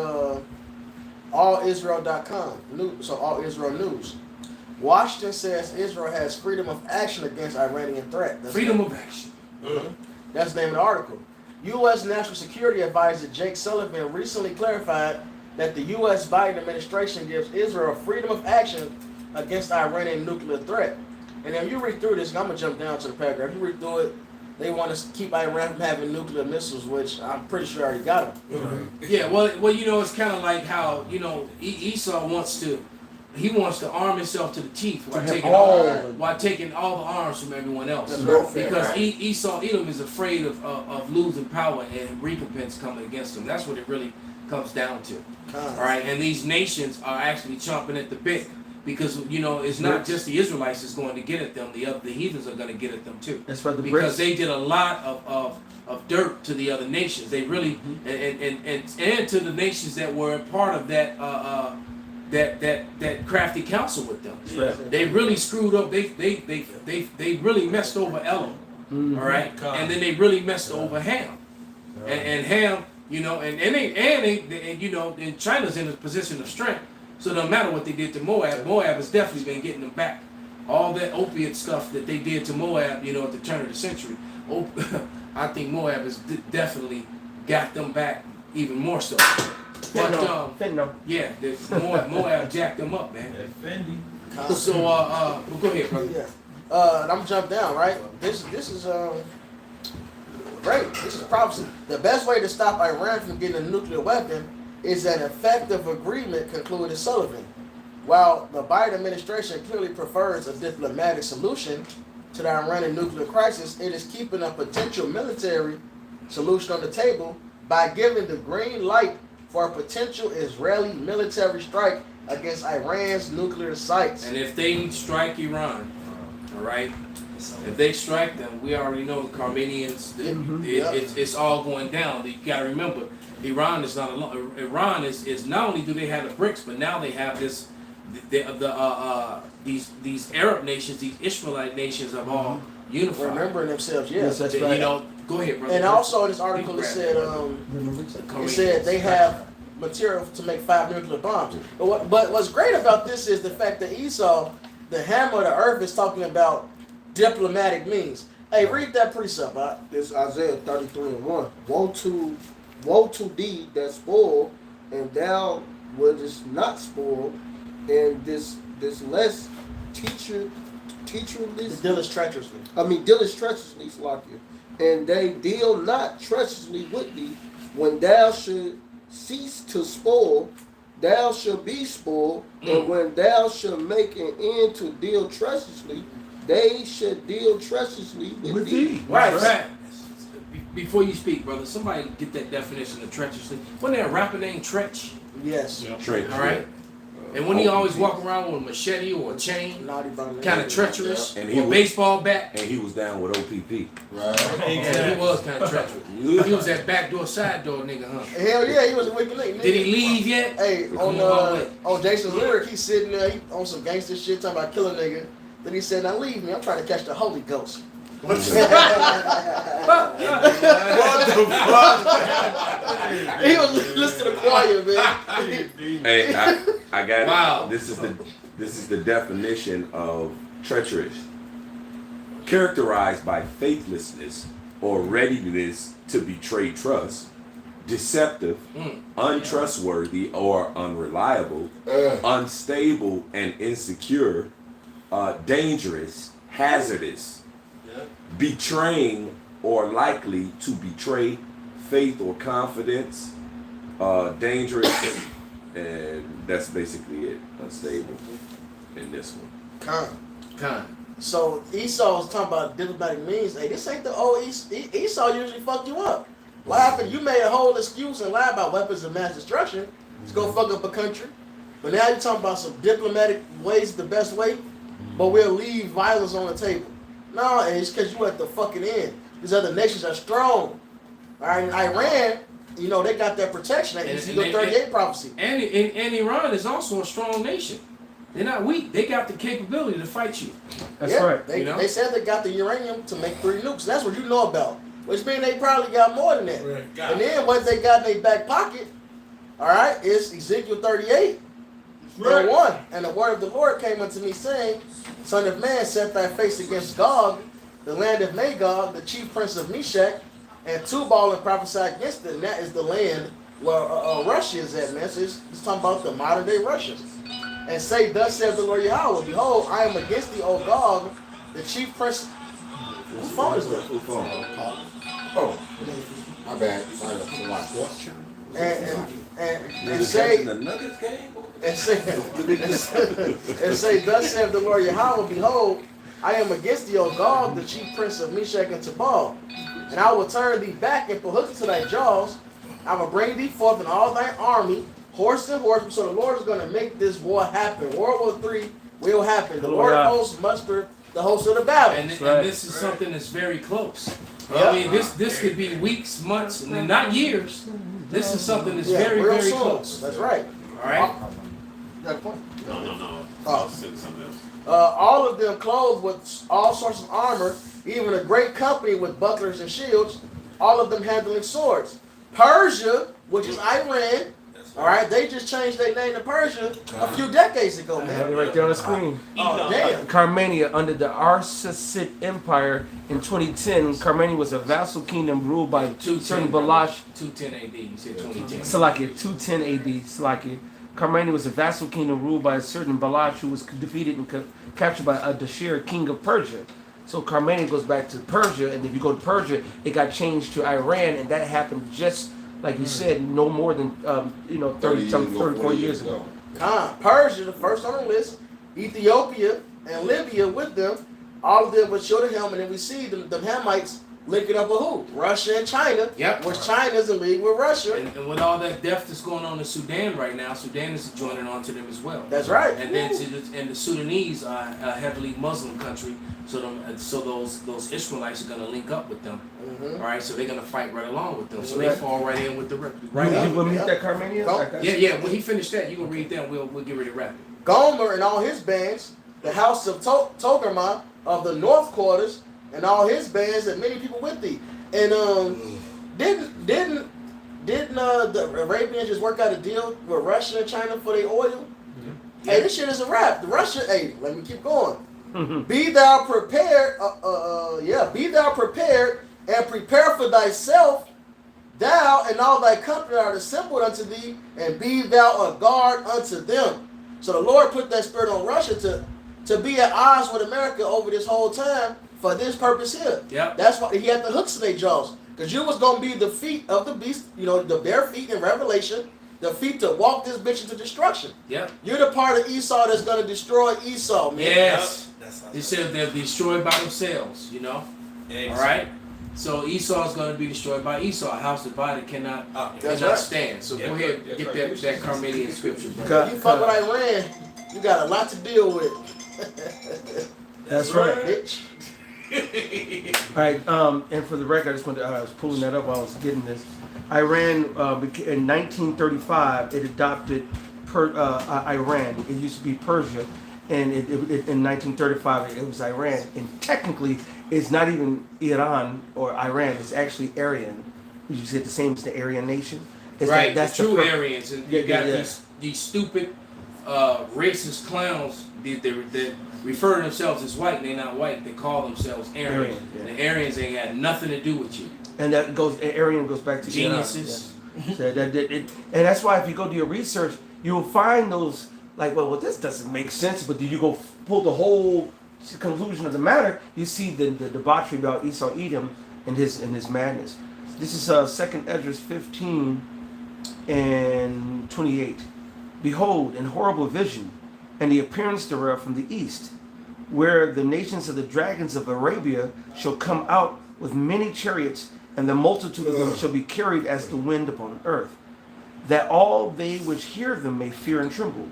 allisrael.com, so All Israel News. Washington says Israel has freedom of action against Iranian threat. Freedom of action. That's the name of the article. U.S. National Security Advisor Jake Sullivan recently clarified that the U.S. Biden administration gives Israel freedom of action against Iranian nuclear threat. And if you read through this, I'm going to jump down to the paragraph. If you read through it, they want to keep Iran from having nuclear missiles, which I'm pretty sure already got them. Yeah, well, it's kind of like how, Esau wants to arm himself to the teeth while taking all the arms from everyone else. Because Edom is afraid of losing power and recompense coming against him. That's what it really comes down to. All right, and these nations are actually chomping at the bit. Because it's not just the Israelites that's going to get at them; the heathens are going to get at them too. That's right. Because they did a lot of dirt to the other nations. They really and to the nations that were part of that crafty council with them. Right. They really screwed up. They really messed over Elam. All right, and then they really messed over Ham. And Ham, and China's in a position of strength. So no matter what they did to Moab, Moab has definitely been getting them back. All that opiate stuff that they did to Moab, at the turn of the century, I think Moab has definitely got them back even more so. But yeah, Moab jacked them up, man. So well, go ahead, brother. Yeah. And I'm jump down, right? This is great. This is prophecy. The best way to stop Iran from getting a nuclear weapon is an effective agreement, concluded Sullivan. While the Biden administration clearly prefers a diplomatic solution to the Iranian nuclear crisis, it is keeping a potential military solution on the table by giving the green light for a potential Israeli military strike against Iran's nuclear sites. And if they strike Iran, all right, if they strike them, we already know the Armenians. It's all going down. You got to remember, Iran is not alone. Iran is not only do they have the BRICS, but now they have this. These Arab nations, these Ishmaelite nations, have all unified. Remembering themselves, yes. That's right. You know, go ahead, brother. And also in this article it said they have material to make 5 nuclear bombs. But what's great about this is the fact that Esau, the hammer of the earth, is talking about diplomatic means. Hey, read that precept. It's Isaiah 33:1. Woe to thee that spoil, and thou wouldest not spoil, and this less teacherless. Dealest treacherously. Dealest treacherously, Slakia. And they deal not treacherously with thee. When thou should cease to spoil, thou shalt be spoiled. And when thou shalt make an end to deal treacherously, they should deal treacherously with thee. Right. Before you speak, brother, somebody get that definition of treacherously. Wasn't there a rapper named Tretch? Yes. Trench. All right. And when he always walk around with a machete or a chain, kind of treacherous, and or a baseball bat. And he was down with OPP. Right. Yeah, he was kind of treacherous. He was that backdoor, side door nigga, huh? Hell yeah, he was a wicked nigga. Did he leave yet? Hey, on Jason's lyric, he's sitting there on some gangster shit talking about killing nigga. Then he said, "Now leave me. I'm trying to catch the Holy Ghost." What the fuck? He was listening to the choir, man. Hey, I got it. Wow. This is the definition of treacherous. Characterized by faithlessness or readiness to betray trust, deceptive, untrustworthy or unreliable, unstable and insecure, dangerous, hazardous, betraying or likely to betray faith or confidence, dangerous, and that's basically it. Unstable in this one. Con. So Esau was talking about diplomatic means. Hey, this ain't the old Esau usually fuck you up. What happened? You made a whole excuse and lie about weapons of mass destruction to go fuck up a country. But now you're talking about some diplomatic ways, the best way, but we'll leave violence on the table. No, it's because you at the fucking end. These other nations are strong. All right, Iran, you know, they got that protection. That Ezekiel 38 prophecy. And Iran is also a strong nation. They're not weak. They got the capability to fight you. That's right. They said they got the uranium to make 3 nukes. That's what you know about. Which means they probably got more than that. Right. And then what they got in their back pocket, all right, is Ezekiel 38. Right. 1. And the word of the Lord came unto me, saying, Son of man, set thy face against Gog, the land of Magog, the chief prince of Meshach, and Tubal, and prophesy against it. And that is the land where Russia is at, man. So it's talking about the modern day Russia. And say, thus saith the Lord Yahweh, behold, I am against thee, O Gog, the chief prince. Whose phone is that? Whose phone? Oh, my bad. Sorry to watch. And say, the Nuggets game? and say, thus saith the Lord Yahweh, behold, I am against thee, O Gog, the chief prince of Meshach and Tubal, and I will turn thee back and put hooks to thy jaws. I will bring thee forth in all thy army, horse and horsemen. So the Lord is going to make this war happen. World War III will happen. The Lord hosts muster the host of the battle. And this is something that's very close. I mean, this could be weeks, months, and not years. This is something that's very, very close. That's right. All right. Got a point? No. Oh. Something else. All of them clothed with all sorts of armor, even a great company with bucklers and shields, all of them handling swords. Persia, which is Iran, all right, they just changed their name to Persia a few decades ago, I man. have it right there on the screen. Oh, damn. Carmania, under the Arsacid Empire in 2010, Carmania was a vassal kingdom ruled by certain Balash. 210 AD. You said 2010. Salakia, 210 AD. Salakia. Carmania was a vassal kingdom ruled by a certain Balash who was defeated and captured by Dashir, king of Persia. So Carmania goes back to Persia, and if you go to Persia, it got changed to Iran, and that happened just like you said, no more than 34 years ago. Persia, the first on the list, Ethiopia and Libya with them. All of them would show him, and then we see the Hamites linking up with who? Russia and China. Yep. Which China's in league with Russia. And with all that death that's going on in Sudan right now, Sudan is joining on to them as well. That's right. And then and the Sudanese are a heavily Muslim country, so those Israelites are going to link up with them. Mm-hmm. All right, so they're going to fight right along with them. So Right. they fall right in with the Right. right. You want me to hit that Carmania? Yeah. When he finished that, you can read that. We'll get ready to wrap it. Gomer and all his bands, the house of Togarmah of the north quarters, and all his bands, and many people with thee. And didn't the Arabians just work out a deal with Russia and China for their oil? Yeah. Hey, this shit is a wrap. The Russia, hey, let me keep going. Be thou prepared, be thou prepared and prepare for thyself, thou and all thy company are assembled unto thee, and be thou a guard unto them. So the Lord put that spirit on Russia to be at odds with America over this whole time for this purpose here. Yep. That's why he had the hooks in their jaws. Because you was going to be the feet of the beast, the bare feet in Revelation, the feet to walk this bitch into destruction. Yep. You're the part of Esau that's going to destroy Esau, man. Yes. He said they'll be destroyed by themselves, All right? So Esau is going to be destroyed by Esau. A house divided cannot right. stand. So Yeah, go ahead, that's get right. that Carmelian scripture. Bro. Cut. You fuck with Iran, you got a lot to deal with. That's right. Bitch. All right, and for the record, I just wanted I was pulling that up while I was getting this. Iran, in 1935, it adopted Iran. It used to be Persia, and in 1935, it was Iran. And technically, it's not even Iran or Iran. It's actually Aryan. You say the same as the Aryan nation. It's Right, that's the true per- Aryans. And you Yeah, got yeah. these stupid racist clowns that refer to themselves as white, and they're not white. They call themselves Aryan. Aryan, yeah. The Aryans ain't got nothing to do with you. And that goes. Aryan goes back to Geniuses. Iran, yeah. So and that's why if you go do your research, you will find those like, well, this doesn't make sense. But do you go pull the whole conclusion of the matter? You see the debauchery about Esau Edom and his madness. This is 2nd Esdras 15 and 28. Behold, an horrible vision, and the appearance thereof from the east, where the nations of the dragons of Arabia shall come out with many chariots, and the multitude of them shall be carried as the wind upon earth, that all they which hear them may fear and tremble.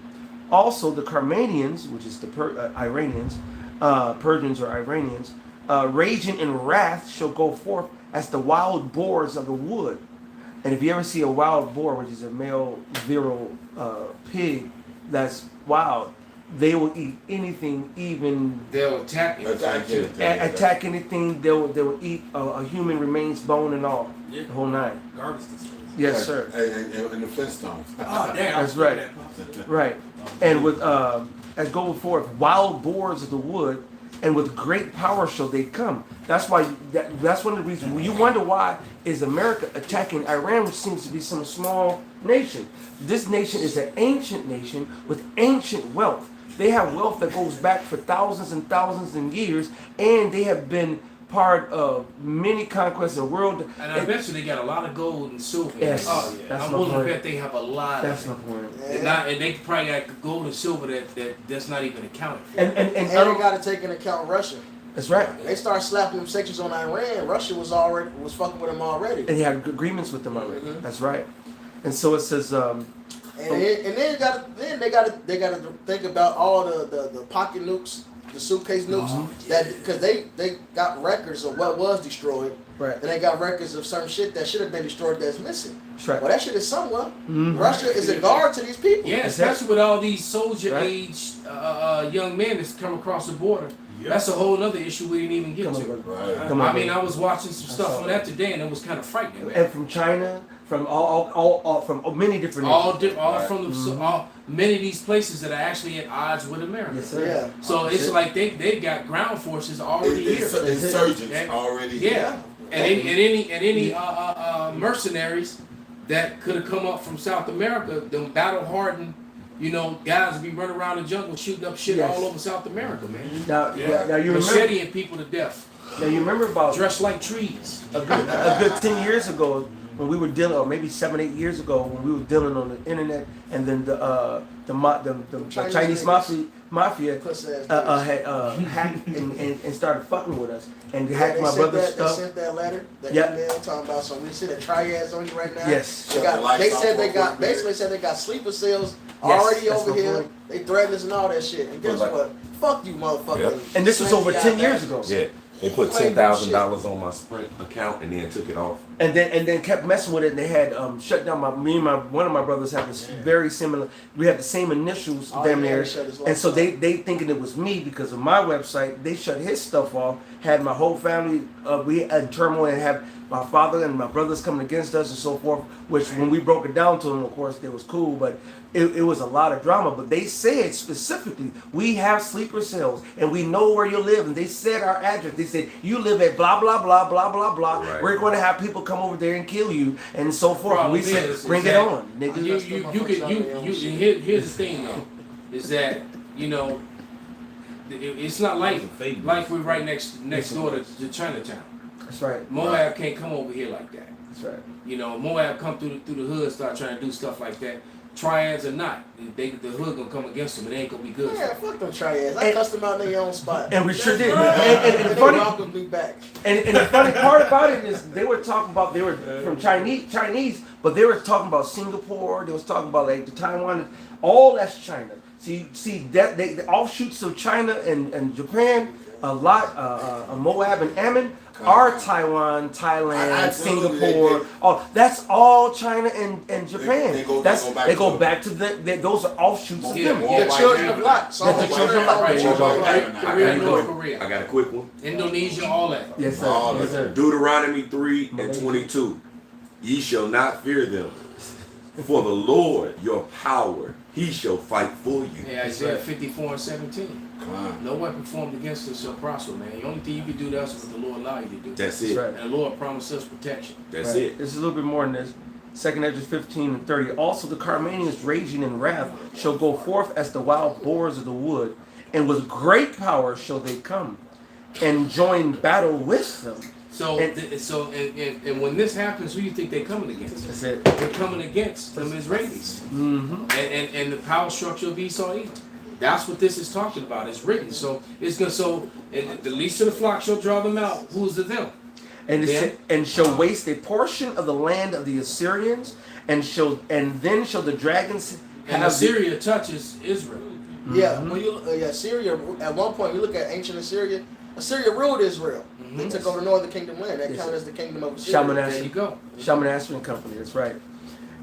Also the Carmanians, which is the Iranians, Persians or Iranians, raging in wrath shall go forth as the wild boars of the wood. And if you ever see a wild boar, which is a male virile pig that's wild, they will eat anything, even They'll attack you. attack anything. They will eat a human remains, bone and all, the whole nine. Garbage disposal. Yes, sir. And the Flintstones. Oh, damn. That's right. Right. And with as go before wild boars of the wood, and with great power shall they come. That's why that's one of the reasons. You wonder why is America attacking Iran, which seems to be some small nation. This nation is an ancient nation with ancient wealth. They have wealth that goes back for thousands and thousands of years, and they have been part of many conquests of the world. And I bet you they got a lot of gold and silver. Yes, Oh, yeah. that's I'm my willing to point. bet they have a lot That's of my it. point. And they probably got gold and silver that's not even accounted for. And And they got to take into account Russia. that's right. They start slapping them sections on Iran. Russia was fucking with them already. And he had agreements with them already. Mhm. That's right. And so it says, And then they got to think about all the pocket nukes, the suitcase nukes, that because they got records of what was destroyed, right. and they got records of some shit that should have been destroyed that's missing. That's right. Well, that shit is somewhere. Mhm. Russia is a guard to these people. Yeah, especially with all these soldier-age young men that's come across the border. That's a whole other issue we didn't even get Come to. on, Right. Come on, I mean, brother. I was watching some I stuff saw on that. that today, and it was kind of frightening. Man. And from China, from all from many different All nations. from many of these places that are actually at odds with America. Yes, sir. Yeah. So it's like they got ground forces already here. Insurgents Okay. already. Yeah, and any mercenaries that could have come up from South America, them battle hardened, guys be running around the jungle shooting up shit Yes. all over South America, man. Now you remember. Macheteing people to death, Now you remember about dressed like trees. a good 10 years ago, when we were dealing, or maybe 7-8 years ago, when we were dealing on the internet, and then the Chinese mafia had hacked and started fucking with us and hacked my brother's stuff. They sent that letter, that Yep. email talking about some. We see the triads on you right now. Yes. They said they got basically said they got sleeper cells already that's over my here. point. They threatened us and all that shit. And guess what? Fuck you, motherfucker. Yep. And this was over 10 years ago. Yeah. They put $10,000 on my Sprint account and then took it off. And then kept messing with it. And they had shut down one of my brothers had this very similar. We had the same initials, damn near. And so they thinking it was me because of my website. They shut his stuff off. Had my whole family. We had turmoil and had my father and my brothers coming against us and so forth. Which when we broke it down to them, of course, it was cool. But it was a lot of drama. But they said specifically, we have sleeper cells and we know where you live. And they said our address. They said you live at blah blah blah blah blah blah. Right. We're going to have people come over there and kill you and so forth. And we said, bring it on, nigga. Here's the thing though, is that it's not like we're right next door to Chinatown. That's right. Moab can't come over here like that. That's right. Moab come through the hood, start trying to do stuff like that. Triads or not, the hood gonna come against them. It ain't gonna be good. Yeah, fuck them triads. I cussed them out in their own spot. And we sure did. And the they funny, welcomed me back. and the funny part about it is they were talking about, they were from Chinese, but they were talking about Singapore. They was talking about like the Taiwan. All that's China. See that the offshoots of China and Japan, a lot, Moab and Ammon are Taiwan, Thailand, Singapore. That's all China and Japan. They go back to those are offshoots of them. The children of Lot. The children of Lot. Korea, North Korea. I got a quick one. Indonesia, all that. Yes, sir. Yes, sir. Deuteronomy 3:22. Ye shall not fear them, for the Lord your power, he shall fight for you. Yeah, Isaiah 54:17. No weapon formed against us shall prosper, man. The only thing you can do that's what the Lord allow you to do. That's it. Right. And the Lord promised us protection. That's it. There's a little bit more in this. 2 Ezra 15:30. Also the Carmanians raging in wrath shall go forth as the wild boars of the wood, and with great power shall they come, and join battle with them. So when this happens, who do you think they're coming against? That's it. They're coming against them Israelis. Mm-hmm. And the power structure of Esau Edom. That's what this is talking about. It's written. So it's gonna the least of the flock shall draw them out. Who's the them? And shall waste a portion of the land of the Assyrians, and then shall the dragons have. And Assyria touches Israel. Yeah, when Syria at one point you look at ancient Assyria. Assyria ruled Israel. They took over the northern kingdom land. That counted as the kingdom of Assyria. There you go. Shalmaneser and Company. That's right.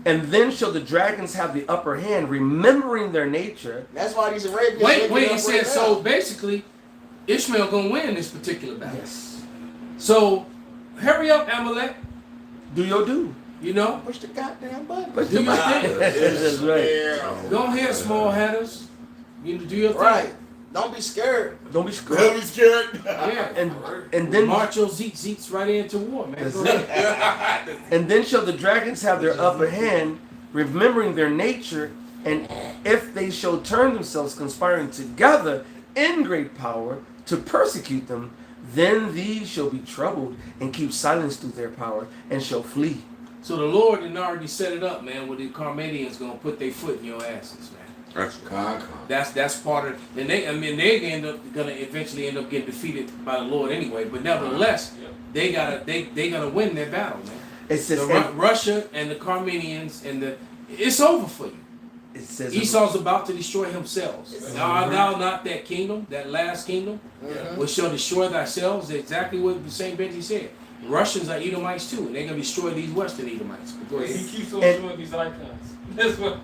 And then shall the dragons have the upper hand, remembering their nature. That's why these Arabians. Wait, he said so. Basically, Ishmael gonna win this particular battle. Yes. So, hurry up, Amalek. Do your do. Push the goddamn button. But do your thing. That's right. Go ahead, small headers. Do your thing. Right. Don't be scared. Don't be scared. Don't be scared. Yeah. And then march your zeets right into war, man. Go ahead. And then shall the dragons have their upper hand, remembering their nature, and if they shall turn themselves, conspiring together in great power to persecute them, then these shall be troubled and keep silence through their power, and shall flee. So the Lord had already set it up, man, where the Carmanians gonna put their foot in your asses, man. That's part of, and they're gonna eventually end up getting defeated by the Lord anyway. But nevertheless, they gotta win their battle, man. It says Russia and the Carmanians it's over for you. It says Esau's about to destroy himself. Are thou not that kingdom, that last kingdom, which shall destroy thyself? Exactly what the Saint Benji said. Russians are Edomites too, and they're gonna destroy these Western Edomites. Go ahead. He keeps on showing these icons. That's what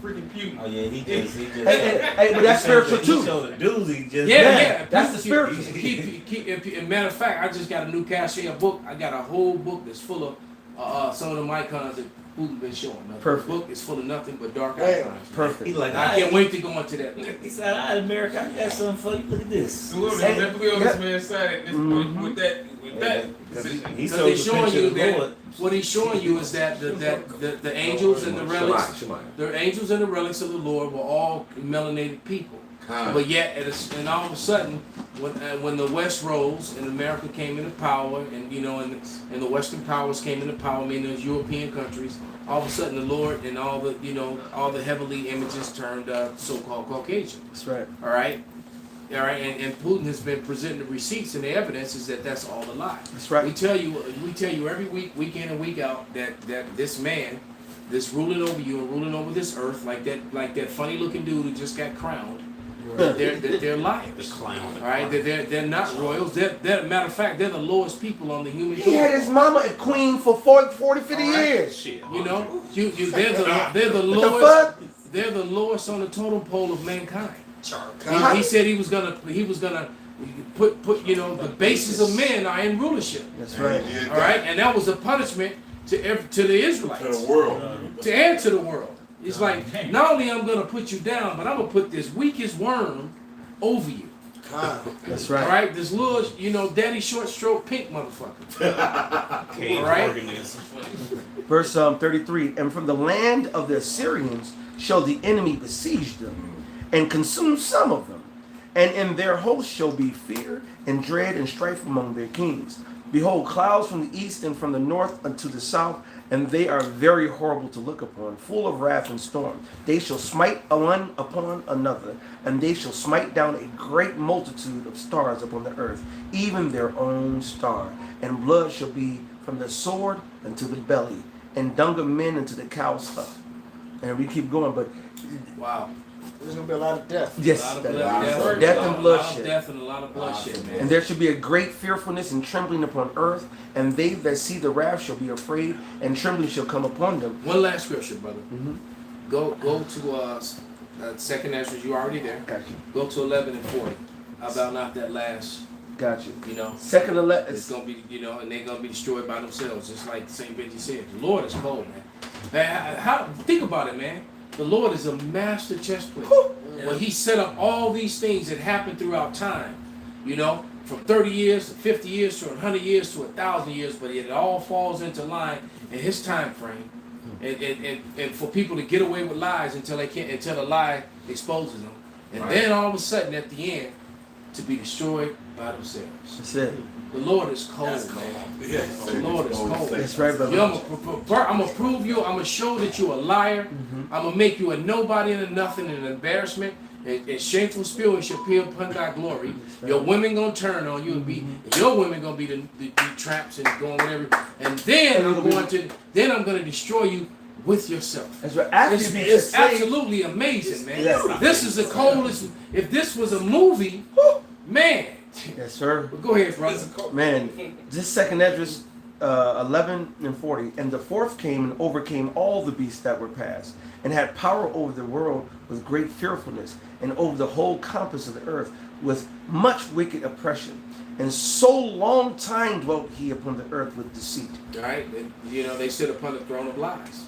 freaking Putin. Oh yeah, he just. Hey, but that's spiritual too. He showed the doozy just. Yeah. That's the spiritual. Matter of fact, I just got a new cachet of book. I got a whole book that's full of some of them icons that Putin been showing. Perfect. The book is full of nothing but dark icons. Perfect. He like, I can't wait to go into that. He said, "All right, America, I got something for you. Look at this." Let's be on this man's side at this point with that. He Because sold he's the showing picture you of the that Lord. what he's showing you is that the angels and the relics, the angels and the relics of the Lord were all melanated people. But yet, and all of a sudden, when the West rose and America came into power, and and the Western powers came into power, meaning those European countries, all of a sudden the Lord and all the heavenly images turned so-called Caucasian. That's right. All right. And Putin has been presenting the receipts and the evidence is that that's all a lie. That's right. We tell you every week in and week out that this man, this ruling over you and ruling over this earth, like that funny looking dude who just got crowned. They're liars. The clown. All right, they're not royals. They're matter of fact, they're the lowest people on the human. He had his mama a queen for 40, 50 years. Shit. You know, they're the lowest. They're the lowest on the totem pole of mankind. He said he was gonna put the bases of men are in rulership. That's right. All right, and that was a punishment to the Israelites. To the world. To add to the world. It's like, not only I'm going to put you down, but I'm going to put this weakest worm over you. That's right. All right? This little, daddy short stroke pink motherfucker. All right? Verse 33, and from the land of the Assyrians shall the enemy besiege them, and consume some of them. And in their host shall be fear and dread and strife among their kings. Behold, clouds from the east and from the north unto the south, and they are very horrible to look upon, full of wrath and storm. They shall smite one upon another, and they shall smite down a great multitude of stars upon the earth, even their own star. And blood shall be from the sword unto the belly, and dung of men unto the cow's hoof. And we keep going, but wow. There's going to be a lot of death. Yes, death and bloodshed. Death and a lot of bloodshed, man. And there shall be a great fearfulness and trembling upon earth, and they that see the wrath shall be afraid, and trembling shall come upon them. One last scripture, brother. Mm-hmm. Go to Second Ezra. You already there. Got you. Go to 11 and 40. How about not that last? Got you. Second 11. It's gonna be, and they're gonna be destroyed by themselves, just like Saint Benji said. The Lord is cold, man. Think about it, man. The Lord is a master chess player. When He set up all these things that happen throughout time, from 30 years to 50 years to 100 years to 1,000 years, but it all falls into line in His time frame, and for people to get away with lies until the lie exposes them, and then all of a sudden at the end to be destroyed by themselves. That's it. The Lord is cold, man. Yes. The Lord is cold. That's right, brother. I'm gonna prove you. I'm gonna show that you're a liar. I'm gonna make you a nobody and a nothing and an embarrassment and shameful spill and shall appear upon thy glory. Your women gonna turn on you and be your women gonna be the traps and going whatever. And then I'm gonna destroy you with yourself. That's right. It's absolutely amazing, man. Yes. This is the coldest. If this was a movie, man. Yes, sir. But go ahead, brother. Man, this Second Esdras 11 and 40. And the fourth came and overcame all the beasts that were passed, and had power over the world with great fearfulness, and over the whole compass of the earth with much wicked oppression. And so long time dwelt he upon the earth with deceit. Right? They sit upon the throne of lies.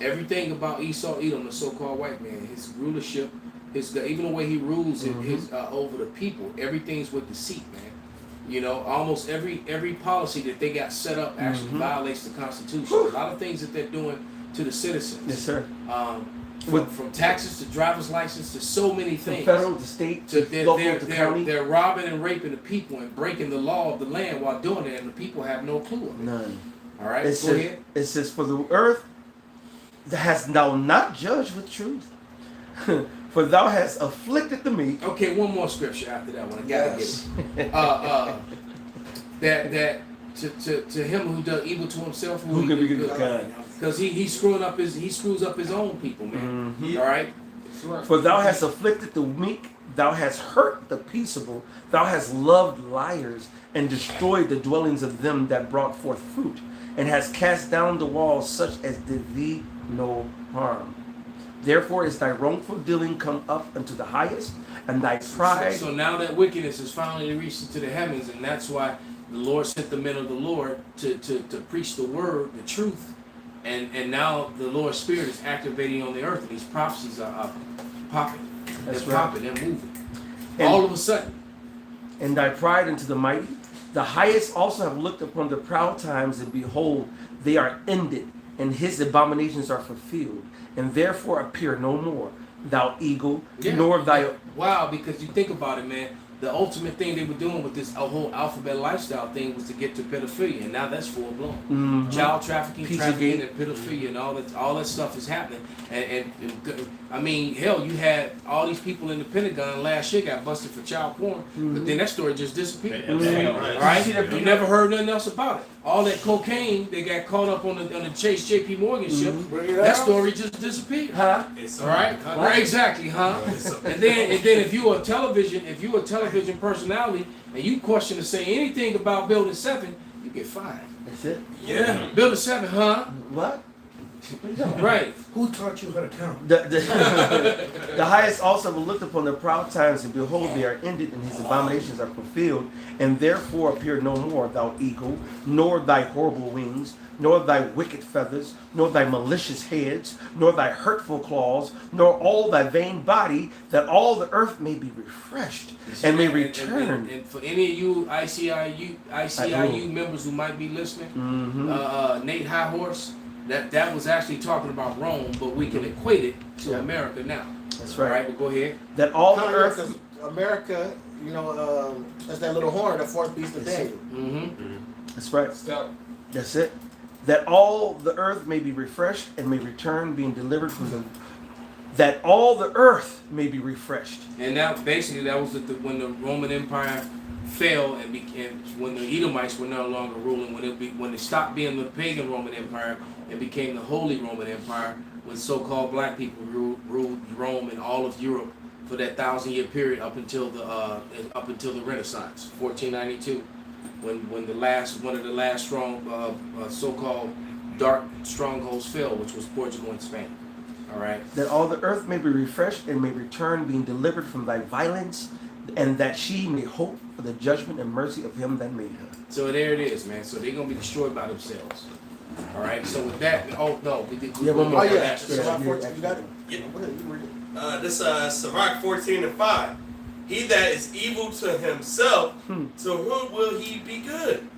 Everything about Esau, Edom, the so-called white man, his rulership, even the way he rules over the people, everything's with deceit, man. Almost every policy that they got set up actually violates the Constitution. A lot of things that they're doing to the citizens. Yes, sir. From taxes to driver's license to so many things. From federal to state to local to county. They're robbing and raping the people and breaking the law of the land while doing it, and the people have no clue of it. None. All right, go ahead. It says, for the earth hast thou not judged with truth. For thou hast afflicted the meek. Okay, one more scripture after that one. I gotta get it. To him who does evil to himself, who can be good. Because he screws up his own people, man. All right. For thou hast afflicted the meek, thou hast hurt the peaceable, thou hast loved liars, and destroyed the dwellings of them that brought forth fruit, and hast cast down the walls such as did thee no harm. Therefore is thy wrongful dealing come up unto the highest, and thy pride. So now that wickedness has finally reached into the heavens, and that's why the Lord sent the men of the Lord to preach the word, the truth, and now the Lord's Spirit is activating on the earth, and these prophecies are popping. They're popping, they're moving. All of a sudden. And thy pride into the mighty, The highest also have looked upon the proud times, and behold, they are ended, and his abominations are fulfilled, and therefore appear no more. Thou eagle, Yeah. nor thy Wow, because you think about it, man. The ultimate thing they were doing with this whole alphabet lifestyle thing was to get to pedophilia, and now that's full blown. Child trafficking, trafficking, and pedophilia, and all that stuff is happening. And I mean, hell, you had all these people in the Pentagon last year got busted for child porn, but then that story just disappeared. All right, you never heard nothing else about it. All that cocaine they got caught up on the Chase J.P. Morgan ship. That story just disappeared. Huh? All right, right, exactly, huh? And then if you a television personality and you question to say anything about Building 7, you get fired. That's it. Yeah, Building 7, huh? What? Right. Who taught you how to count? The highest also will look upon the proud times, and behold, they are ended, and his abominations are fulfilled, and therefore appear no more, thou eagle, nor thy horrible wings, nor thy wicked feathers, nor thy malicious heads, nor thy hurtful claws, nor all thy vain body, that all the earth may be refreshed and may return. And for any of you ICIU members who might be listening, Nate Highhorse, that was actually talking about Rome, but we can equate it to America now. That's right. All right, well, go ahead. That all the earth, America, you know, that's that little horn, the fourth beast of Daniel. That's right. That's it. That all the earth may be refreshed and may return, being delivered from the. That all the earth may be refreshed. And that basically that was when the Roman Empire fell and when the Edomites were no longer ruling, when it stopped being the pagan Roman Empire and became the Holy Roman Empire, when so-called black people ruled Rome and all of Europe for that 1,000-year period up until the Renaissance, 1492, when one of the last strong so-called dark strongholds fell, which was Portugal and Spain. All right. That all the earth may be refreshed and may return, being delivered from thy violence, and that she may hope for the judgment and mercy of him that made her. So there it is, man. So they're gonna be destroyed by themselves. All right. So with that, oh no, we did. Yeah, one more. You got it. Yeah. This Sirach 14:5. He that is evil to himself, to whom will he be good?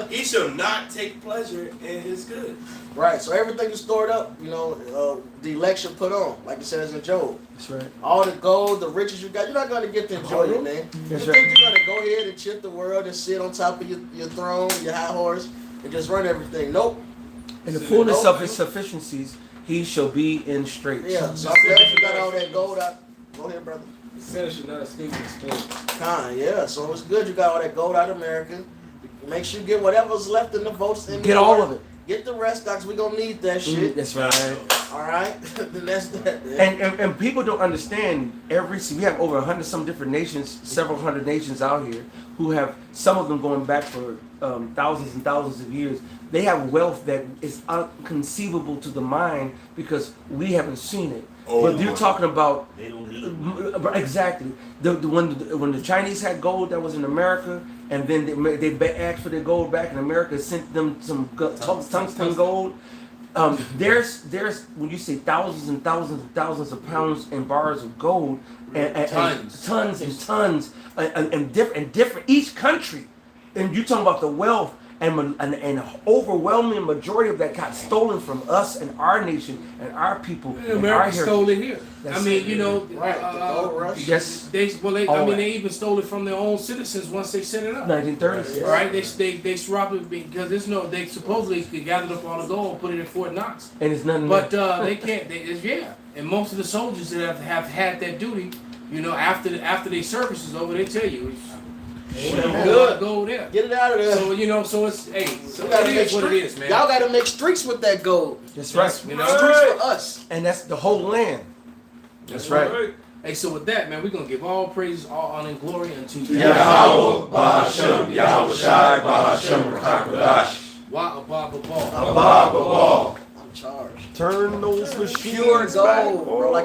He shall not take pleasure in his good. Right, so everything is stored up, you know, the election put on, like it says in Job. That's right. All the gold, the riches you got, you're not going to get to enjoy it, man. You think you're going to go ahead and chip the world and sit on top of your throne, your high horse, and just run everything. Nope. In the fullness of his sufficiencies, he shall be in straits. Yeah, so I'm glad you got all that gold out. Go ahead, brother. The sinner should not escape his fate. Yeah, so it's good you got all that gold out of America. Make sure you get whatever's left in the votes. Get all of it. Get the rest, Docs. We're going to need that shit. That's right. All right? Then that's that. Man. And people don't understand we have over 100 some different nations, several hundred nations out here who have, some of them going back for thousands and thousands of years. They have wealth that is inconceivable to the mind because we haven't seen it. But you're talking about They don't need it. exactly when the Chinese had gold that was in America, and then they asked for their gold back, and America sent them some tungsten gold. There's when you say thousands and thousands and thousands of pounds and bars of gold, and tons and tons, and different each country, and you're talking about the wealth. And an overwhelming majority of that got stolen from us and our nation and our people. America stole it here. That's I mean, you know, yes. They even stole it from their own citizens once they set it up. 1930s. All right, they robbed it because they supposedly gathered up all the gold, put it in Fort Knox. And it's nothing. But they can't. And most of the soldiers that have had that duty, you know, after their service is over, they tell you. Good. Go there. Get it out of there. So, you know, so it's, hey, so it is what it is, man. Y'all gotta make streets with that gold. That's right. You know? Streets for us. And that's the whole land. That's right. Hey, so with that, man, we're going to give all praises, all honor, and glory unto Yahweh, Bahashem, Yahweh Shai, Bahashem, Rakakadash. Wa-abba-ba-ba. Abba, I'm charged. Turn those machines Pure gold, back. bro. Like